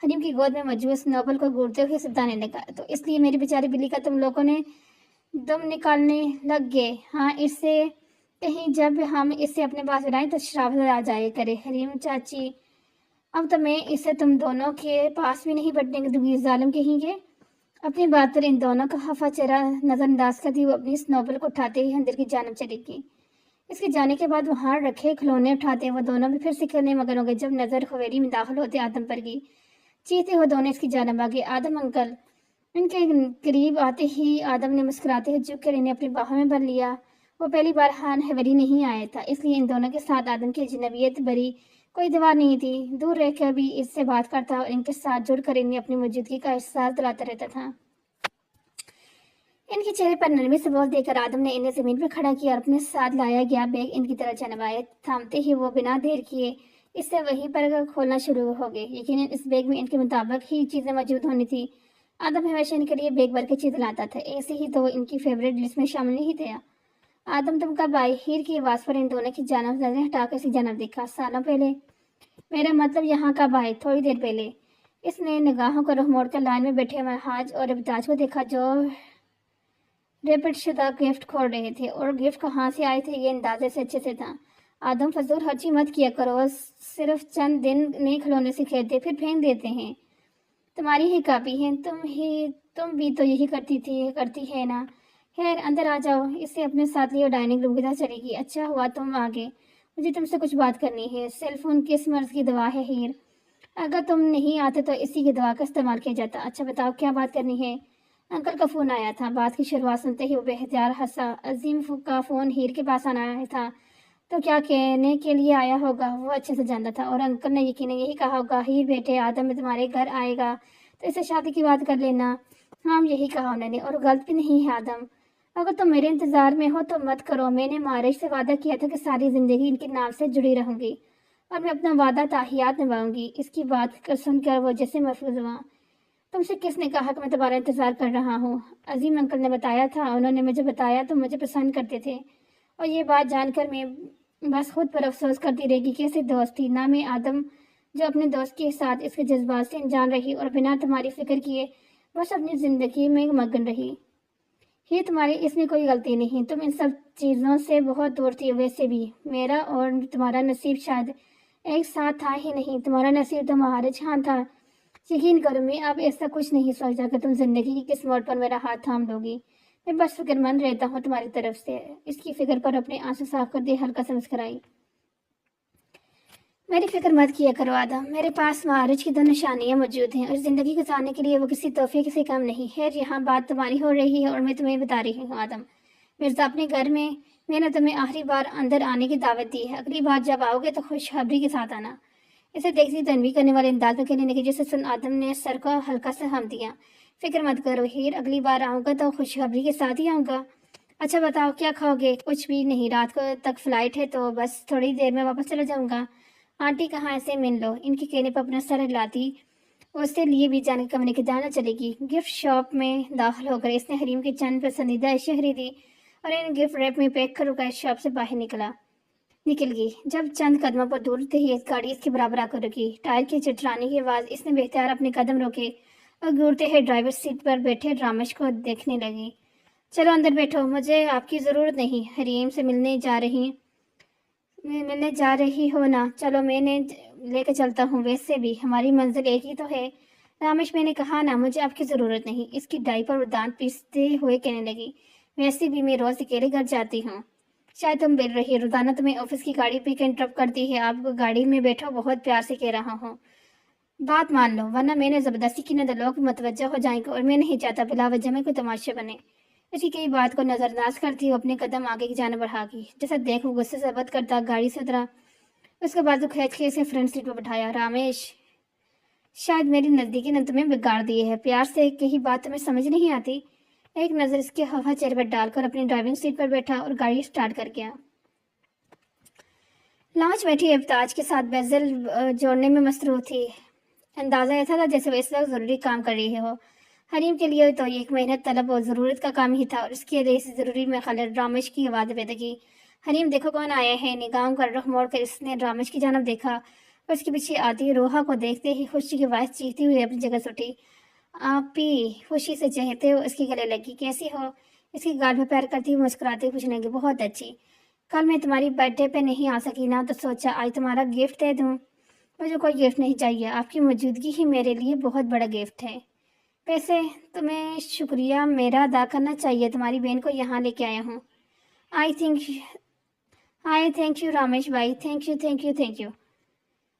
حریم کی گود میں موجود سنوبل کو گھورتے ہوئے سلطان نے لگا، تو اس لیے میری بیچاری بلی کا تم لوگوں نے دم نکالنے لگ گئے؟ ہاں، اس سے کہیں جب ہم اسے اپنے پاس بلائیں تو شراب آ جائے کرے۔ حریم چاچی، اب تو میں اسے تم دونوں کے پاس بھی نہیں بٹنے دوں گی، ظالم کہیں گے۔ اپنی بات پر ان دونوں کا خفا چہرہ نظر انداز کرتی وہ اپنی سنوبل کو اٹھاتے ہی اندر کی جانب چلی گئی۔ اس کے جانے کے بعد وہاں رکھے کھلونے اٹھاتے وہ دونوں بھی پھر سے کھیلنے مگن ہو گئے۔ جب نظر حویلی میں داخل ہوتے آدم پر گئی، چیختے ہوئے دونوں اس کی جانب آگے، آدم انکل۔ ان کے قریب آتے ہی آدم نے مسکراتے ہوئے جھک کر انہیں اپنی باہوں میں بھر لیا۔ وہ پہلی بار حویلی نہیں آیا تھا، اس لیے ان دونوں کے ساتھ آدم کی اجنبیت بری کوئی دیوار نہیں تھی۔ دور رہ کر بھی اس سے بات کرتا اور ان کے ساتھ جڑ کر انہیں اپنی موجودگی کا احساس دلاتا رہتا تھا۔ ان کے چہرے پر نرمی سے بول دے کر آدم نے انہیں زمین پر کھڑا کیا اور اپنے ساتھ لایا گیا بیگ ان کی طرف جانب آئے۔ تھامتے ہی وہ بنا دیر کیے اس سے وہیں پر کھولنا شروع ہو گئے۔ یقیناً اس بیگ میں ان کے مطابق ہی چیزیں موجود ہونی تھی۔ آدم ہمیشہ ان کے لیے بیگ بھر کے چیزیں لاتا تھا، ایسے ہی تو وہ ان کی فیوریٹ لسٹ میں شامل نہیں تھا۔ آدم تم کب آئے؟ ہیر کی آواز پر ان دونوں کی جانب نظریں ہٹا کر اسی جانب دیکھا۔ سالوں پہلے؟ میرا مطلب یہاں کب آئے؟ تھوڑی دیر پہلے۔ اس نے نگاہوں کو رخ موڑ کر لائن میں بیٹھے مہاج اور ابتاج کو دیکھا جو ریپٹ شدہ گفٹ کھول رہے تھے، اور گفٹ کہاں سے آئے تھے یہ اندازے سے اچھے سے تھا۔ آدم فضول خرچی مت کیا کرو، صرف چند دن نئے کھلونے سے کھیلتے پھر پھینک دیتے ہیں۔ تمہاری ہی کاپی ہے، تم بھی تو یہی کرتی ہے نا۔ خیر اندر آ جاؤ۔ اسے اپنے ساتھ لیے ڈائننگ روم کی طرف چلے گی۔ اچھا ہوا تم آ گئے، مجھے تم سے کچھ بات کرنی ہے۔ سیل فون کس مرض کی دوا ہے ہیر؟ اگر تم نہیں آتے تو اسی کی دوا کا استعمال کیا جاتا۔ اچھا بتاؤ کیا بات کرنی ہے؟ انکل کا فون آیا تھا۔ بات کی شروعات سنتے ہی وہ بے اختیار ہنسا۔ عظیم کا فون ہیر کے پاس آنا تھا تو کیا کہنے کے لیے آیا ہوگا وہ اچھے سے جانتا تھا، اور انکل نے یقیناً یہی کہا ہوگا، ہیر بیٹے آدم میں تمہارے گھر آئے گا تو اسے شادی کی بات کر لینا۔ ہاں یہی کہا انہوں نے، اور غلط بھی نہیں ہے آدم۔ اگر تم میرے انتظار میں ہو تو مت کرو، میں نے معارج سے وعدہ کیا تھا کہ ساری زندگی ان کے نام سے جڑی رہوں گی، اور میں اپنا وعدہ تاحیات نبھاؤں گی۔ اس کی بات سن کر وہ جیسے محفوظ ہوا۔ تم سے کس نے کہا کہ میں تمہارا انتظار کر رہا ہوں؟ عظیم انکل نے بتایا تھا، انہوں نے مجھے بتایا تم مجھے پسند کرتے تھے، اور یہ بات جان کر میں بس خود پر افسوس کرتی رہے گی کہ ایسے دوست تھی نہ میں آدم جو اپنے دوست کے ساتھ اس کے جذبات سے انجان رہی اور بنا تمہاری فکر کیے بس اپنی زندگی میں مگن رہی۔ یہ تمہاری اس میں کوئی غلطی نہیں، تم ان سب چیزوں سے بہت دور تھی۔ ویسے بھی میرا اور تمہارا نصیب شاید ایک ساتھ تھا ہی نہیں، تمہارا نصیب تو مہارج خان تھا۔ یقین کرو میں اب ایسا کچھ نہیں سوچتا کہ تم زندگی کی کس موڑ پر میرا ہاتھ تھام لو گی، میں بس فکر مند رہتا ہوں تمہاری طرف سے۔ اس کی فکر پر اپنے آنسو صاف کر دے ہلکا سا مسکرائی۔ میری فکر مت کیا کرو آدم، میرے پاس معارج کی 2 نشانیاں موجود ہیں، اور زندگی گزارنے کے لیے وہ کسی تحفے سے کم نہیں ہے۔ یہاں بات تمہاری ہو رہی ہے اور میں تمہیں بتا رہی ہوں آدم مرزا، اپنے گھر میں نے تمہیں آخری بار اندر آنے کی دعوت دی ہے، اگلی بار جب آؤ گے تو خوشخبری کے ساتھ آنا۔ اسے دیکھتی تنوی کرنے والے انداز میں کہنے لگی، جسے سن آدم نے سر کو ہلکا سا ہم دیا۔ فکر مت کرو ہیر، اگلی بار آؤں گا تو خوشخبری کے ساتھ ہی آؤں گا۔ اچھا بتاؤ کیا کھاؤ گے؟ کچھ بھی نہیں، رات کو تک فلائٹ ہے تو بس تھوڑی دیر میں واپس چلا جاؤں گا۔ آنٹی کہاں ایسے مل لو؟ ان کے کہنے پر اپنا سر ہلاتی اس سے لیے بھی جانے کے کمرے کے جانا چلے گی۔ گفٹ شاپ میں داخل ہو کر اس نے حریم کی چند پسندیدہ اشیاء خریدی اور ان گفٹ ریپ میں پیک کر اس شاپ سے باہر نکل گئی۔ جب چند قدموں پر دور تھے ہی ایک گاڑی اس کے برابر آ کر رکی۔ ٹائر کی چٹرانے کی آواز اس نے بے اختیار اپنے قدم روکے اور گھورتے ہوئے ڈرائیور سیٹ پر بیٹھے رامش کو دیکھنے لگی۔ چلو اندر بیٹھو، مجھے آپ کی ضرورت نہیں۔ حریم سے ملنے جا رہی ہو نا؟ چلو میں نے لے کے چلتا ہوں، ویسے بھی ہماری منزل ایک ہی تو ہے۔ رامش میں نے کہا نا مجھے آپ کی ضرورت نہیں، اس کی ڈائی پر دانت پیستے ہوئے کہنے لگی۔ ویسے بھی میں روز اکیلے گھر جاتی ہوں، شاید تم بل رہی ہے، روزانہ تمہیں آفس کی گاڑی پک اینڈ ڈراپ کرتی ہے، آپ گاڑی میں بیٹھو، بہت پیار سے کہہ رہا ہوں، بات مان لو ورنہ میں نے زبردستی کی نہ تو لوگ متوجہ ہو جائیں گے اور میں نہیں چاہتا بلا وجہ میں کوئی تماشے بنے۔ اسی کئی بات کو نظر انداز کرتی وہ اپنے قدم آگے کی جانب بڑھا گئی۔ جیسا دیکھ وہ غصے سے بد کرتا گاڑی سے اترا، اس کے بازو کھینچ کے اسے فرنٹ سیٹ پر بٹھایا۔ رامش شاید میری نزدیکی نے تمہیں بگاڑ دی ہے، پیار سے کہی بات تمہیں سمجھ نہیں آتی۔ ایک نظر اس کے خفا چہرے پر ڈال کر اپنی ڈرائیونگ سیٹ پر بیٹھا اور گاڑی سٹارٹ کر گیا۔ لانچ بیٹھی ابتاج کے ساتھ بیزل جوڑنے میں مصروف تھی۔ اندازہ ایسا تھا جیسے وہ اس وقت ضروری کام کر رہی ہو۔ حریم کے لیے تو یہ ایک محنت طلب اور ضرورت کا کام ہی تھا، اور اس کے لیے اس ضروری میں خلل رامش کی آواز پیدا کی۔ حریم دیکھو کون آیا ہے۔ نگاہوں کا رخ موڑ کر اس نے رامش کی جانب دیکھا۔ اس کے پیچھے آتی روحا کو دیکھتے ہی خوشی کی آواز چیختی ہوئی اپنی جگہ سے اٹھی۔ آپ بھی خوشی سے چہتے ہو اس کے گلے لگی۔ کیسی ہو؟ اس کی گال پہ پیر کرتی ہوئی مسکراتے ہوئے پوچھنے لگی۔ بہت اچھی۔ کل میں تمہاری برتھ ڈے پہ نہیں آ سکی نا، تو سوچا آج تمہارا گفٹ دے دوں۔ مجھے کوئی گفٹ نہیں چاہیے، آپ کی موجودگی ہی میرے لیے بہت بڑا گفٹ ہے۔ ویسے تمہیں شکریہ میرا ادا کرنا چاہیے، تمہاری بہن کو یہاں لے کے آیا ہوں۔ تھینک یو رمیش بھائی، تھینک یو۔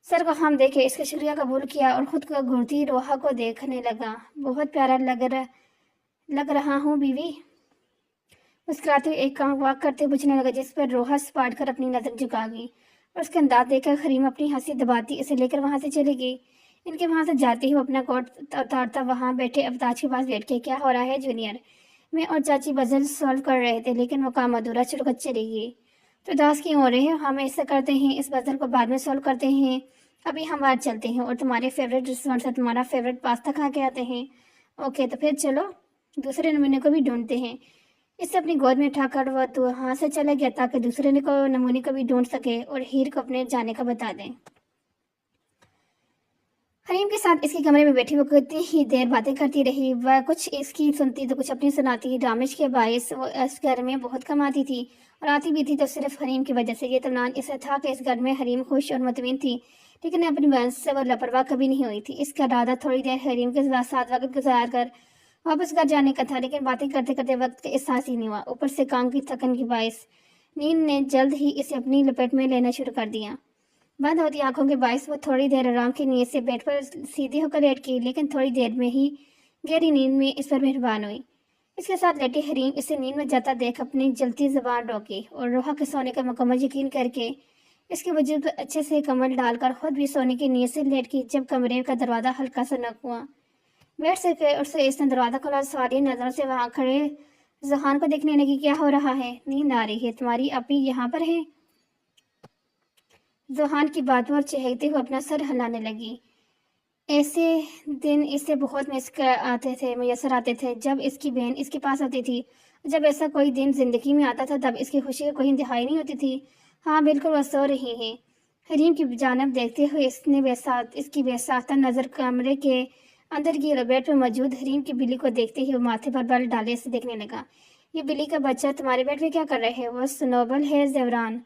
سر کو ہم دیکھے اس کا شکریہ قبول کیا اور خود کو گھورتی روحا کو دیکھنے لگا۔ بہت پیارا لگ رہا ہوں بیوی، مسکراتے ہوئے ایک کام واک کرتے پوچھنے لگا، جس پر روحا سپاٹ کر اپنی نظر جھکا گئی اور اس کا انداز دیکھ کر حریم اپنی ہنسی دباتی اسے لے کر وہاں سے چلی گئی۔ ان کے وہاں سے جاتے ہی وہ اپنا کوٹ اتارتا وہاں بیٹھے ابتاج کے پاس بیٹھ کے، کیا ہو رہا ہے جونیئر؟ میں اور چاچی پزل سالو کر رہے تھے لیکن وہ کام ادھورا چھوڑ کر چلی گئی۔ تو اداس کیوں ہو رہے ہیں؟ ہم ایسا کرتے ہیں، اس پزل کو بعد میں سالو کرتے ہیں، ابھی ہم باہر چلتے ہیں اور تمہارے فیوریٹ ریسٹورینٹ سے تمہارا فیوریٹ پاستا کھا کے آتے ہیں۔ اوکے تو پھر چلو دوسرے نمونے کو بھی ڈھونڈتے ہیں۔ اس سے اپنی گود میں اٹھا کر وہ تو وہاں سے چلا گیا تاکہ دوسرے نمونے کو بھی ڈھونڈ سکے اور ہیر کو اپنے جانے کا بتا دیں۔ حریم کے ساتھ اس کے کمرے میں بیٹھی وہ کتنی ہی دیر باتیں کرتی رہی۔ وہ کچھ اس کی سنتی تو کچھ اپنی سناتی۔ رمیش کے باعث وہ اس گھر میں بہت کم آتی تھی اور آتی بھی تھی تو صرف حریم کی وجہ سے۔ یہ اطمینان اسے تھا کہ اس گھر میں حریم خوش اور مطمئن تھی، لیکن اپنی بہن سے وہ لاپرواہ کبھی نہیں ہوئی تھی۔ اس کا ارادہ تھوڑی دیر حریم کے ساتھ وقت گزار کر واپس گھر جانے کا تھا، لیکن باتیں کرتے کرتے وقت کا احساس ہی نہیں ہوا۔ اوپر سے کام کی تھکن کے باعث نیند نے جلد ہی اسے اپنی لپیٹ میں لینا شروع کر دیا۔ بند ہوتی آنکھوں کے باعث وہ تھوڑی دیر آرام کی نیت سے بیڈ پر سیدھی ہو کر لیٹ گئی، لیکن تھوڑی دیر میں ہی گہری نیند میں اس پر مہربان ہوئی۔ اس کے ساتھ لیٹی حریم اسے نیند میں جاتا دیکھ اپنی جلتی زبان روکی اور روحا کے سونے کا مکمل یقین کر کے اس کے وجود پر اچھے سے کمبل ڈال کر خود بھی سونے کی نیت سے لیٹ گئی۔ جب کمرے کا دروازہ ہلکا سا نک ہوا، بیٹھ سکے اور سے اس نے دروازہ کھولا، ساری نظروں سے وہاں کھڑے ذوحان کو دیکھنے لگی۔ کیا ہو رہا ہے؟ نیند آ رہی ہے؟ تمہاری اپی یہاں پر ہے؟ ذوحان کی بات پر چہکتے ہوئے اپنا سر ہلانے لگی۔ ایسے دن اسے بہت میسر آتے تھے جب اس کی بہن اس کے پاس آتی تھی۔ جب ایسا کوئی دن زندگی میں آتا تھا تب اس کی خوشی کو کوئی انتہائی نہیں ہوتی تھی۔ ہاں بالکل، وہ سو رہی ہے۔ حریم کی جانب دیکھتے ہوئے اس کی بے ساختہ نظر کمرے کے اندر کی بیڈ پر موجود حریم کی بلی کو دیکھتے ہی وہ ماتھے پر بل ڈالے اسے دیکھنے لگا۔ یہ بلی کا بچہ تمہارے بیڈ پہ کیا کر رہے ہے؟ وہ سنوبل ہے زیوران،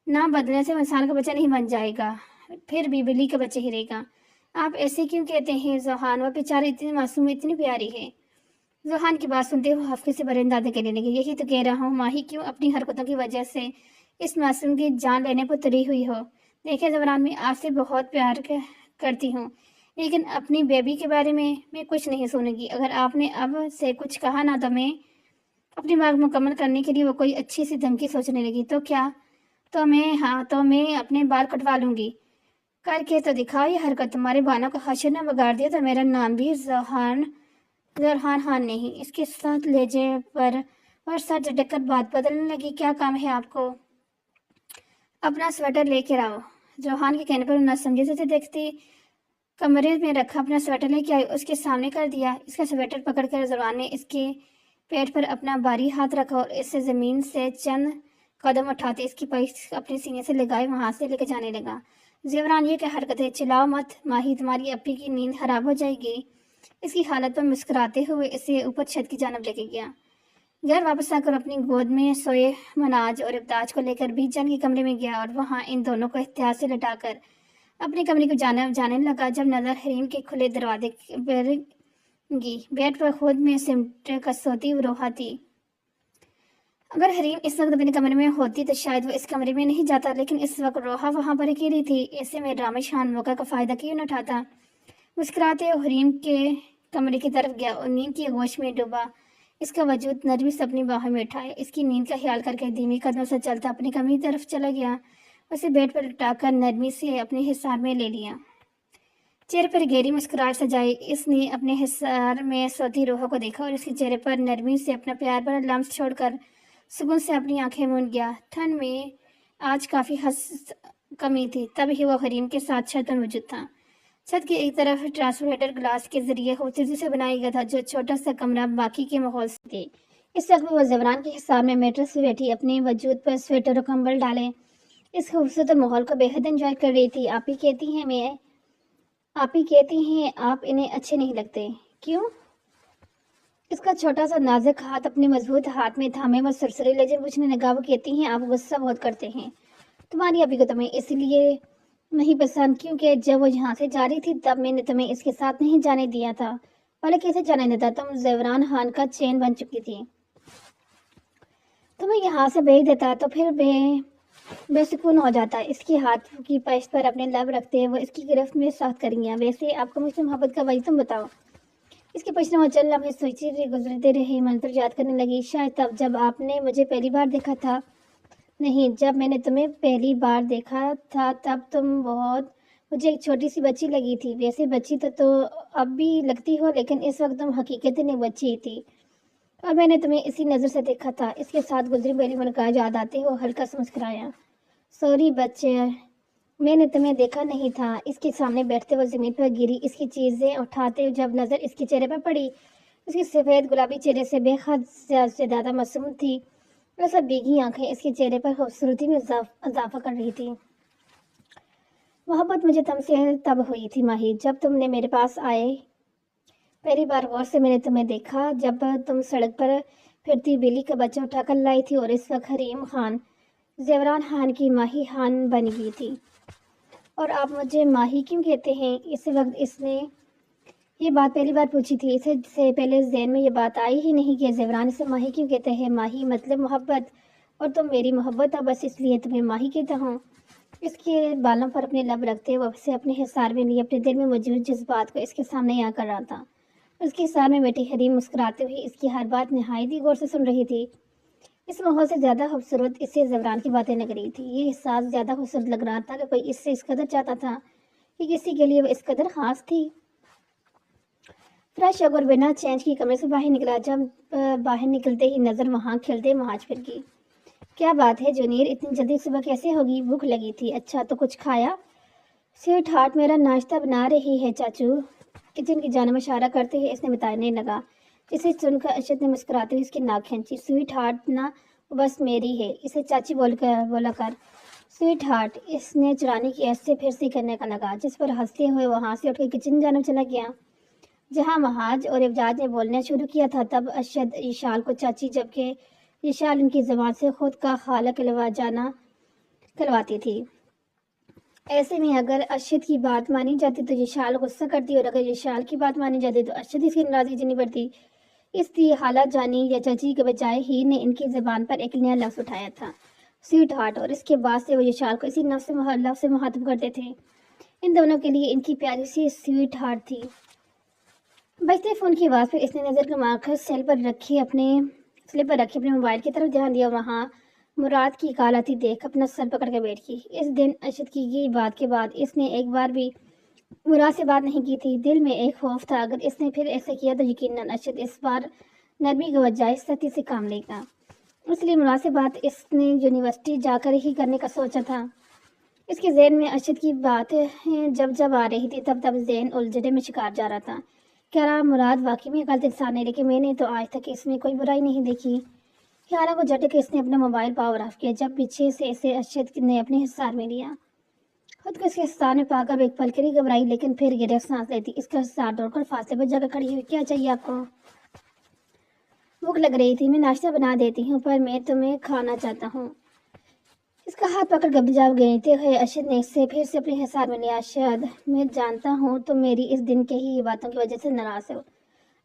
نہ بدلنے سے انسان کا بچہ نہیں بن جائے گا، پھر بھی بلی کا بچہ ہی رہے گا۔ آپ ایسے کیوں کہتے ہیں ذوحان؟ وہ بیچاری اتنی معصوم اتنی پیاری ہے۔ ذوحان کی بات سنتے ہوئے حفقے سے بڑے اندازے کرنے لگے۔ یہی تو کہہ رہا ہوں، ماہی کیوں اپنی حرکتوں کی وجہ سے اس معصوم کی جان لینے پر تلی ہوئی ہو۔ دیکھیں زیوران، میں آپ سے بہت پیار کرتی ہوں، لیکن اپنی بیبی کے بارے میں کچھ نہیں سنوں گی۔ اگر آپ نے اب سے کچھ کہا نا تو میں اپنی بات مکمل کرنے کے لیے وہ کوئی اچھی سی دھمکی سوچنے لگی۔ تو کیا؟ تو میں اپنے بال کٹوا لوں گی۔ کر کے تو دکھاؤ یہ حرکت، تمہارے بالوں کا حشر نہ بگاڑ دیا تو میرا نام بھی ذوحان خان نہیں۔ اس کے ساتھ لہجے پر اور سر جھٹک کر بات بدلنے لگی۔ کیا کام ہے آپ کو؟ اپنا سویٹر لے کے آؤ۔ ذوحان کے کہنے پر نہ سمجھے سے دیکھتی کمرے میں رکھا اپنا سویٹر لے کے آئی، اس کے سامنے کر دیا۔ اس کا سویٹر پکڑ کر ذوحان نے اس کے پیٹ پر اپنا باری ہاتھ رکھا اور اسے زمین سے چند قدم اٹھاتے اس کی پیٹ اپنے سینے سے لگائے وہاں سے لے کے جانے لگا۔ زیوران، یہ کیا حرکت ہے؟ چلاؤ مت ماہی، تمہاری اپی کی نیند خراب ہو جائے گی۔ اس کی حالت پر مسکراتے ہوئے اسے اوپر چھت کی جانب لے کے گیا۔ گھر واپس آ کر اپنی گود میں سوئے مناج اور ابتاج کو لے کر بھی جان کے کمرے میں گیا اور وہاں ان دونوں کو احتیاط سے لٹا کر اپنے کمرے کو جانے لگا۔ جب نظر حریم کے کھلے دروازے پر گئی، بیڈ پر خود میں سمٹ کر سوتی روحا تھی۔ اگر حریم اس وقت اپنے کمرے میں ہوتی تو شاید وہ اس کمرے میں نہیں جاتا، لیکن اس وقت روحا وہاں پر اکیلی تھی۔ ایسے میں رمیش خان موقع کا فائدہ کیوں نہ اٹھاتا؟ مسکراتے ہوئے حریم کے کمرے کی طرف گیا اور نیند کی گوش میں ڈوبا اس کا وجود نرمی سے اپنی باہوں میں اٹھائے۔ اس کی نیند کا خیال کر کے دھیمی قدموں سے چلتا اپنے کمرے کی طرف چلا گیا، اسے بیڈ پر لٹا کر نرمی سے اپنے حصار میں لے لیا۔ چہرے پر گہری مسکراہٹ سجائی اس نے اپنے حصار میں سوتی روحا کو دیکھا اور اس کے چہرے پر نرمی سے اپنا پیار بھرا لمس چھوڑ کر سکون سے اپنی آنکھیں موند گیا۔ ٹھنڈ میں آج کافی کمی تھی، تب ہی وہ حریم کے ساتھ چھت پر موجود تھا۔ چھت کی ایک طرف ٹرانسپیرنٹ گلاس کے ذریعے خوبصورتی سے بنایا گیا تھا، جو چھوٹا سا کمرہ باقی کے ماحول سے تھے۔ اس وقت وہ زیوران کے حصار میں میٹرس سے بیٹھی اپنے وجود پر سویٹر و کمبل ڈالے اس خوبصورت ماحول کو بے حد انجوائے کر رہی تھی۔ آپ ہی کہتی ہیں آپ انہیں اچھے نہیں لگتے۔ کیوں؟ اس کا چھوٹا سا نازک ہاتھ اپنے مضبوط ہاتھ میں تھامے وہ سرسری لہجے پوچھنے لگا۔ وہ کہتی ہیں آپ غصہ بہت کرتے ہیں، تمہاری ابھی کو تمہیں اس لیے نہیں پسند کیونکہ جب وہ یہاں سے جا رہی تھی تب میں نے تمہیں اس کے ساتھ نہیں جانے دیا تھا۔ بھلا کیسے جانے دیتا؟ تم زیوران خان کا چین بن چکی تھی، تمہیں یہاں سے بھیج دیتا تو پھر بے سکون ہو جاتا۔ اس کے ہاتھ کی پشت پر اپنے لب رکھتے وہ اس کی گرفت میں سخت کر گیا۔ ویسے آپ کو مجھ سے محبت کا وجہ تم بتاؤ۔ اس کے پچھلے وہ چند لمحے سوچتے گزرتے رہے، منظر یاد کرنے لگی۔ شاید تب جب آپ نے مجھے پہلی بار دیکھا تھا، نہیں جب میں نے تمہیں پہلی بار دیکھا تھا تب تم مجھے ایک چھوٹی سی بچی لگی تھی۔ ویسے بچی تو اب بھی لگتی ہو، لیکن اس وقت تم حقیقت میں بچی تھی اور میں نے تمہیں اسی نظر سے دیکھا تھا۔ اس کے ساتھ گزری پہلی ملاقات یاد آتے وہ ہلکا سا مسکرایا۔ سوری بچے، میں نے تمہیں دیکھا نہیں تھا۔ اس کے سامنے بیٹھتے وہ زمین پر گری، اس کی چیزیں اٹھاتے جب نظر اس کے چہرے پر پڑی، اس کے سفید گلابی چہرے سے بے حد زیادہ معصوم تھی۔ وہ سب بھیگی آنکھیں اس کے چہرے پر خوبصورتی میں اضافہ کر رہی تھی۔ محبت مجھے تم سے تب ہوئی تھی ماہی، جب تم نے میرے پاس آئے پہلی بار غور سے میں نے تمہیں دیکھا، جب تم سڑک پر پھرتی بلی کا بچہ اٹھا کر لائی تھی اور اس وقت حریم خان زیوران خان کی ماہی خان بن گئی تھی۔ اور آپ مجھے ماہی کیوں کہتے ہیں؟ اس وقت اس نے یہ بات پہلی بار پوچھی تھی۔ اسے سے پہلے ذہن میں یہ بات آئی ہی نہیں کہ زیوران اسے ماہی کیوں کہتے ہیں۔ ماہی مطلب محبت، اور تم میری محبت ہو، بس اس لیے تمہیں ماہی کہتا ہوں۔ اس کے بالوں پر اپنے لب رکھتے وہ اسے اپنے حصار میں لیے اپنے دل میں موجود جذبات کو اس کے سامنے آ کر رہا تھا۔ اس کے حصار میں بیٹھی حریم مسکراتے ہوئے اس کی ہر بات نہایت ہی غور سے سن رہی تھی۔ اس ماحول سے زیادہ خوبصورت اسے زیوران کی باتیں لگ رہی تھی۔ یہ احساس زیادہ خوبصورت لگ رہا تھا کہ کوئی اس سے اس قدر چاہتا تھا کہ کسی کے لیے وہ اس قدر خاص تھی۔ فریش ہو کر بنا چینج کی کمرے سے باہر نکلا، جب باہر نکلتے ہی نظر وہاں کھلتے محاج پھر گئی۔ کیا بات ہے جونیئر، اتنی جلدی صبح کیسے ہوگی؟ بھوک لگی تھی؟ اچھا تو کچھ کھایا؟ سویٹ ہارٹ میرا ناشتہ بنا رہی ہے چاچو، کچن کی جانب اشارہ کرتے ہوئے اس نے بتانے لگا، جسے سن کر ارشد نے مسکراتے ہوئے اس کی ناک کھینچی۔ سویٹ ہارٹ نہ بس میری ہے، اسے چاچی بولا کر۔ سویٹ ہارٹ، اس نے چرانے کی ایسے پھر سے کرنے کا لگا، جس پر ہنستے ہوئے وہاں سے اٹھ کے کچن جانب چلا گیا۔ جہاں مہاج اور ابجاد نے بولنا شروع کیا تھا تب ارشد یشال کو چاچی، جبکہ یشال ان کی زبان سے خود کا خالق جانا کھلواتی تھی۔ ایسے میں اگر ارشد کی بات مانی جاتی تو یشال غصہ کرتی، اور اگر یشال کی بات مانی جاتی تو ارشد اس کی ناراضگی جنی پڑتی۔ اس لیے خالہ جانی یا چاچی کے بجائے ہی نے ان کی زبان پر ایک نیا لفظ اٹھایا تھا، سویٹ ہارٹ، اور اس کے بعد سے وہ یشال کو اسی لفظ سے مخاطب کرتے تھے۔ ان دونوں کے لیے ان کی پیاری سی سویٹ ہارٹ تھی۔ بجتے فون کی آواز پر اس نے نظر گما کر سلے پر رکھے اپنے موبائل کی طرف دھیان دیا۔ وہاں مراد کی کال آتی دیکھ اپنا سر پکڑ کر بیٹھ گئی۔ اس دن ارشد کی یہ بات کے بعد اس نے ایک بار بھی مراد سے بات نہیں کی تھی۔ دل میں ایک خوف تھا، اگر اس نے پھر ایسا کیا تو یقیناً ارشد اس بار نرمی کے بجائے سختی سے کام لے گا۔ اس لیے مراد سے بات اس نے یونیورسٹی جا کر ہی کرنے کا سوچا تھا۔ اس کے ذہن میں ارشد کی بات جب آ رہی تھی تب ذہن الجھنے میں شکار جا رہا تھا۔ کیا رہا مراد واقعی میں غلط انسان ہے، لیکن میں نے تو آج تک اس میں کوئی برائی نہیں دیکھی۔ خیالوں کو جھٹک اس نے اپنا موبائل پاور آف کیا، جب پیچھے سے اسے ارشد نے اپنے حصار میں لیا۔ خود کو اس کے حصار میں پا کر ایک پل کے لیے گھبرائی، لیکن پھر گرے سانس لیتی اس کا حصار دوڑ کر فاصلے پر جا کر کھڑی ہوئی۔ کیا چاہیے آپ کو؟ بھوک لگ رہی تھی، میں ناشتہ بنا دیتی ہوں، پر میں تمہیں کھانا چاہتا ہوں۔ اس کا ہاتھ پکڑ گبجا گھیرتے ہوئے ارشد نے اسے پھر سے اپنے حصار میں لیا۔ ارشد، میں جانتا ہوں تم میری اس دن کے ہی باتوں کی وجہ سے ناراض ہو،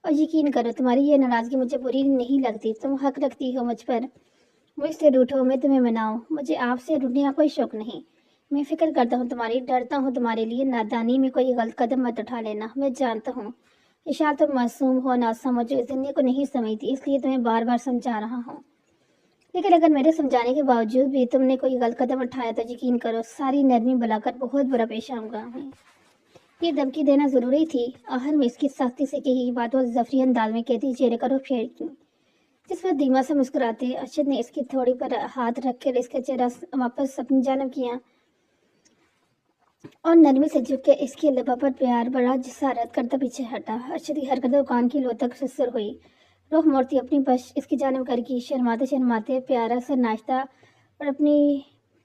اور یقین کرو تمہاری یہ ناراضگی مجھے بری نہیں لگتی۔ تم حق رکھتی ہو مجھ پر، مجھ سے روٹھو، میں تمہیں مناؤں، مجھے آپ سے روٹنے کا کوئی شوق نہیں۔ میں فکر کرتا ہوں تمہاری، ڈرتا ہوں تمہارے لیے۔ نادانی میں کوئی غلط قدم مت اٹھا لینا۔ میں جانتا ہوں یشال تم معصوم ہو، نہ سمجھو، اس دنیا کو نہیں سمجھتی، اس لیے تمہیں بار بار سمجھا رہا ہوں، لیکن اگر میرے سمجھانے کے باوجود بھی تم نے کوئی غلط قدم اٹھایا تو یقین کرو ساری نرمی بلا کر بہت برا پیش آؤں گا۔ یہ دھمکی دینا ضروری تھی؟ آخر میں اس کی سختی سے کہی بات وہ ظفری انداز میں کہتی چہرے کا رخ پھیرتی، جس پر دھیما سے مسکراتے ارشد نے اس کی تھوڑی پر ہاتھ رکھ کر اس کا چہرہ واپس اپنی جانب کیا اور نرمی سے جھک کے اس کے لبوں پر پیار بڑا جسارت کرتا پیچھے ہٹا۔ ارشد کی حرکت دکان کی لو تک سسر ہوئی، رخ موڑتی اپنی بش اس کی جانب کر کی، شرماتے پیارا سا ناشتہ اور اپنی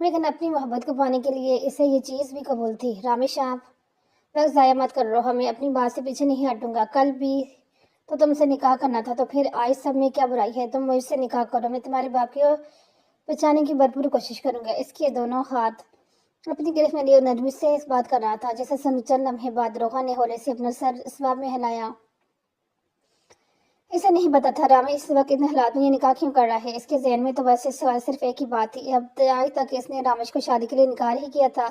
لیکن اپنی محبت کو پانے کے لیے اسے یہ چیز بھی قبول تھی۔ رامیش آپ وقت ضائع مت کر رہو، میں اپنی بات سے پیچھے نہیں ہٹوں گا۔ کل بھی تو تم سے نکاح کرنا تھا، تو پھر آج سب میں کیا برائی ہے؟ تم مجھ سے نکاح کرو، میں تمہارے باپ کو بچانے کی بھرپور کوشش کروں گا۔ اس کے دونوں ہاتھ اپنی گرفت میں لیے اور نرمی سے اس بات کر رہا تھا جیسے چند لمحے بعد روحا نے ہولے سے اپنا سر اسباب میں ہلایا۔ اسے نہیں پتا تھا رامی اس وقت اتنے حالات میں یہ نکاح کیوں کر رہا ہے۔ اس کے ذہن میں تو بس اس سوال صرف ایک ہی بات تھی۔ اب آج تک اس نے رامش کو شادی کے لیے انکار ہی کیا تھا،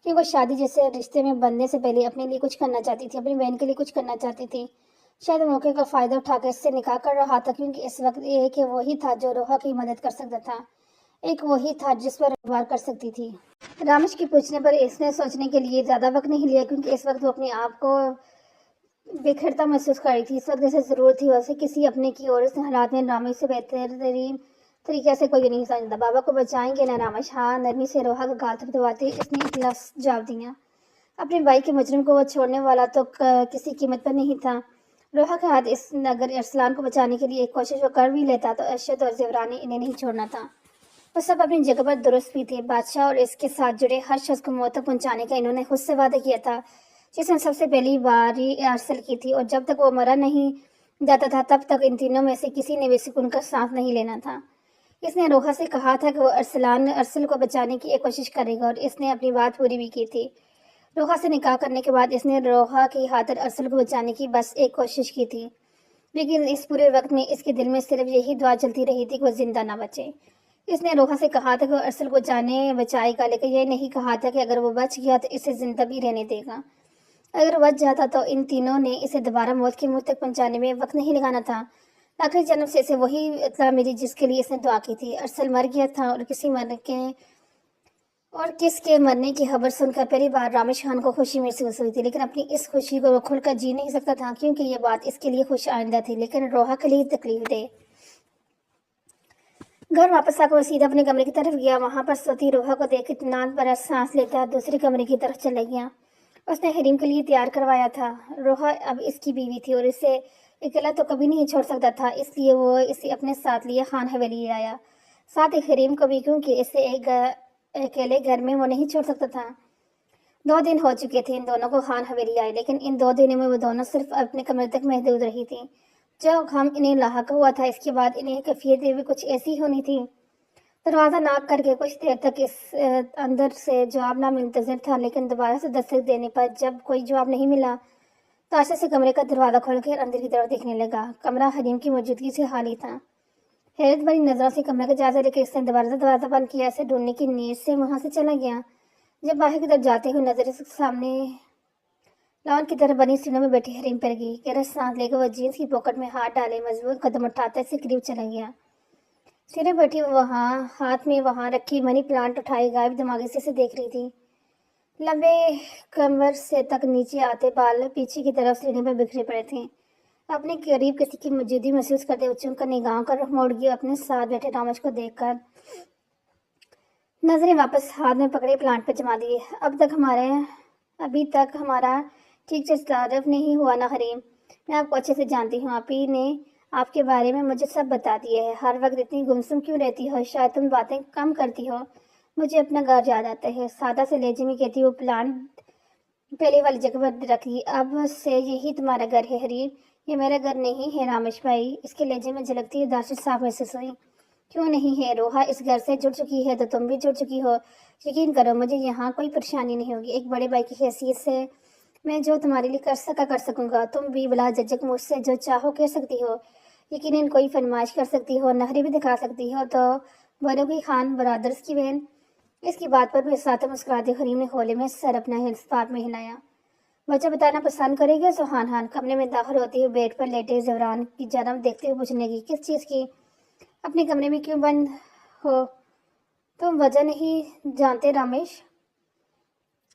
کہ وہ شادی جیسے رشتے میں بننے سے پہلے اپنے لیے کچھ کرنا چاہتی تھی، اپنی بہن کے لیے کچھ کرنا چاہتی تھی۔ شاید موقع کا فائدہ اٹھا کر اس سے نکاح کر رہا تھا، کیونکہ اس وقت ایک وہی تھا جو روحا کی مدد کر سکتا تھا، ایک وہی تھا جس پر اعتبار کر سکتی تھی۔ رامش کی پوچھنے پر اس نے سوچنے کے لیے زیادہ وقت نہیں لیا، کیونکہ اس وقت وہ اپنے آپ کو بکھرتا محسوس کر رہی تھی۔ اس وقت جیسے ضرورت تھی اسے کسی اپنے کی، اور اس حالات میں رامش سے بہترین طریقے سے کوئی نہیں سمجھتا۔ بابا کو بچائیں گے نا رامش؟ ہاں، نرمی سے روحا کا گال دباتے اس نے اخلاص جواب دیا۔ اپنے بھائی کے مجرم کو وہ چھوڑنے والا تو کسی قیمت پر نہیں تھا۔ روحا کے ہاتھ اگر ارسلان کو بچانے کے لیے ایک کوشش وہ کر بھی لیتا تو ارشد اور زیوران نے انہیں نہیں چھوڑنا تھا۔ وہ سب اپنی جگہ پر درست بھی تھے۔ بادشاہ اور اس کے ساتھ جڑے ہر شخص کو موت تک پہنچانے کا انہوں نے خود سے وعدہ کیا تھا، جس نے سب سے پہلی باری ارسل کی تھی، اور جب تک وہ مرا نہیں جاتا تھا تب تک ان تینوں میں سے کسی نے بھی سکون کا سانس نہیں لینا تھا۔ اس نے روحا سے کہا تھا کہ وہ ارسل کو بچانے کی ایک کوشش کرے گا، اور اس نے اپنی بات پوری بھی کی تھی۔ روحا سے نکاح کرنے کے بعد اس نے روحا کی خاطر ارسل کو بچانے کی بس ایک کوشش کی تھی، لیکن اس پورے وقت میں اس کے دل میں صرف یہی دعا چلتی رہی تھی کہ وہ زندہ نہ بچے۔ اس نے روحا سے کہا تھا کہ وہ ارسل کو بچائے گا، لیکن یہ نہیں کہا تھا کہ اگر وہ بچ گیا تو اسے زندہ بھی رہنے دے گا۔ اگر بچ جاتا تو ان تینوں نے اسے دوبارہ موت کے منہ تک پہنچانے میں وقت نہیں لگانا تھا۔ آخری جنم سے اسے وہی اطلاع ملی جس کے لیے اس نے دعا کی تھی۔ ارسل مر گیا تھا، اور کس کے مرنے کی خبر سن کر پہلی بار رامیش خان کو خوشی محسوس ہوئی تھی، لیکن اپنی اس خوشی کو وہ کھل کر جی نہیں سکتا تھا، کیونکہ یہ بات اس کے لیے خوش آئندہ تھی، لیکن روحا کے لیے تکلیف دہ۔ گھر واپس آ کر وہ سیدھا اپنے کمرے کی طرف گیا۔ وہاں پر سوتی روحا کو دیکھ اطمینان بھرا سانس لیتا دوسرے کمرے کی طرف چلا گیا۔ اس نے حریم کے لیے تیار کروایا تھا۔ روحا اب اس کی بیوی تھی اور اسے اکیلا تو کبھی نہیں چھوڑ سکتا تھا، اس لیے وہ اسے اپنے ساتھ لیے خان حویلی آیا، ساتھ ایک حریم کو بھی، کیونکہ اسے اکیلے گھر میں وہ نہیں چھوڑ سکتا تھا۔ 2 دن ہو چکے تھے ان دونوں کو خان حویلی آئے، لیکن ان 2 دنوں میں وہ دونوں صرف اپنے کمرے تک محدود رہی تھی۔ جو غم انہیں لاحق ہوا تھا اس کے بعد انہیں کیفیت بھی کچھ ایسی ہونی تھی۔ دروازہ ناک کر کے کچھ دیر تک اس اندر سے جواب نہ منتظر تھا، لیکن دوبارہ سے دستک دینے پر جب کوئی جواب نہیں ملا تو آہستہ سے کمرے کا دروازہ کھول کر اندر کی طرف دیکھنے لگا۔ کمرہ حریم کی موجودگی سے خالی تھا۔ حیرت بھری نظروں سے کمرے کا جائزہ لے کے اس نے دوبارہ دروازہ بند کیا، اسے ڈھونڈنے کی نیت سے وہاں سے چلا گیا۔ جب باہر کی طرف جاتے ہوئے نظر سامنے لان کی طرف بنی سینوں میں بیٹھی حریم پر گئی، گہرا سانس لے کر وہ جینس کی پاکٹ میں ہاتھ ڈالے مضبوط قدم اٹھاتا اسے قریب چلا گیا۔ سینے بیٹھی وہاں ہاتھ میں وہاں رکھی منی پلانٹ اٹھائے غائب دماغی سے اسے دیکھ رہی تھی۔ لمبے کمر سے تک نیچے آتے بال پیچھے کی طرف سینے پر بکھرے پڑے تھے۔ اپنے قریب کسی کی موجودگی محسوس کرتے ہوئے چونک کر نگاہوں کا رخ موڑ گیا، اپنے ساتھ بیٹھے رامش کو دیکھ کر نظریں واپس ہاتھ میں پکڑے پلانٹ پر جما دیے۔ ابھی تک ہمارا ٹھیک سے تعارف نہیں ہوا نا حریم؟ میں آپ کو اچھے سے جانتی ہوں، آپ ہی نے آپ کے بارے میں مجھے سب بتا دیا ہے۔ ہر وقت اتنی گمسم کیوں رہتی ہو؟ شاید تم باتیں کم کرتی ہو۔ مجھے اپنا گھر یاد آتا ہے، سادہ سے لہجے میں کہتی وہ پلانٹ پہلے والی جگہ پر رکھی۔ اب سے یہی تمہارا گھر ہے حریم، یہ میرا گھر نہیں ہے رامش بھائی۔ اس کے لہجے میں جھلکتی اداسی صاف محسوس ہوئی۔ کیوں نہیں ہے؟ روحا اس گھر سے جڑ چکی ہے تو تم بھی جڑ چکی ہو۔ یقین کرو مجھے یہاں کوئی پریشانی نہیں ہوگی۔ ایک بڑے بھائی کی حیثیت سے میں جو تمہارے لیے کر سکوں گا۔ تم بھی بلا جھجک مجھ سے جو چاہو کہہ سکتی ہو، یقیناً کوئی فرمائش کر سکتی ہو، نخرے بھی دکھا سکتی ہو۔ تو بولو گی خان برادرز کی بہن؟ اس کی بات پر بھی ساتھ مسکراتے حریم نے ہولے میں سر اپنا ہاتھ میں ہلایا۔ وجہ بتانا پسند کرے گا؟ سبحان خان کمرے میں داخل ہوتے ہوئے بیڈ پر لیٹے زیوران کی جانب دیکھتے ہوئے پوچھنے لگی، کس چیز کی؟ اپنے کمرے میں کیوں بند ہو؟ تم وجہ نہیں جانتے رامش؟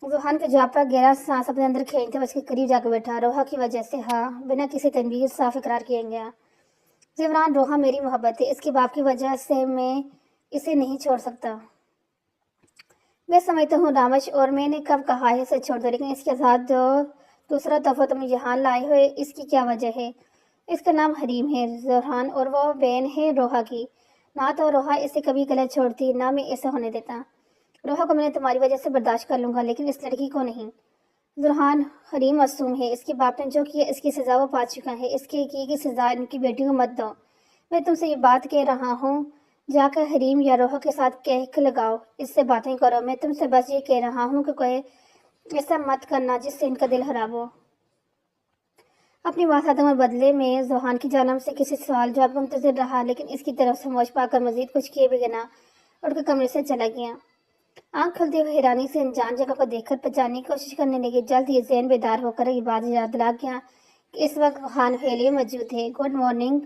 زوہان کے جواب پر گہرا سانس اپنے اندر کھینچتے اس کے قریب جا کے بیٹھا۔ روحا کی وجہ سے؟ ہاں، بنا کسی تنبیہ صاف اقرار کیا گیا۔ زیوران، روحا میری محبت ہے، اس کے باپ کی وجہ سے میں اسے نہیں چھوڑ سکتا۔ میں سمجھتا ہوں رامش، اور میں نے کب کہا ہے اسے چھوڑ دو، لیکن اس کے ساتھ جو دوسرا تحفہ تم یہاں لائے ہوئے اس کی کیا وجہ ہے؟ اس کا نام حریم ہے زوہان، اور وہ بہن ہے روحا کی۔ نہ تو روحا اسے کبھی گلے چھوڑتی، نہ میں ایسا ہونے دیتا۔ روحا کو میں تمہاری وجہ سے برداشت کر لوں گا لیکن اس لڑکی کو نہیں۔ زرحان حریم معصوم ہے، اس کے باپ نے جو کیا اس کی سزا وہ پا چکا ہے، اس کی سزا ان کی بیٹی کو مت دو۔ میں تم سے یہ بات کہہ رہا ہوں، جا کر حریم یا روحا کے ساتھ کہک لگاؤ، اس سے باتیں کرو۔ میں تم سے بس یہ کہہ رہا ہوں کہ کوئی ایسا مت کرنا جس سے ان کا دل خراب ہو۔ اپنی واسطوں میں بدلے میں زوحان کی جانب سے کسی سوال جواب کا منتظر رہا، لیکن اس کی طرف سے موج پا کر مزید کچھ کیے بغیر اٹھ کر کمرے سے چلا گیا۔ آنکھ کھلتے ہوئے حیرانی سے انجان جگہ کو دیکھ کر پہچاننے کی کوشش کرنے لگے۔ جلد ہی ذہن بیدار ہو کر یہ بات یاد دلا گیا کہ اس وقت خان ویلی موجود ہے۔ Good morning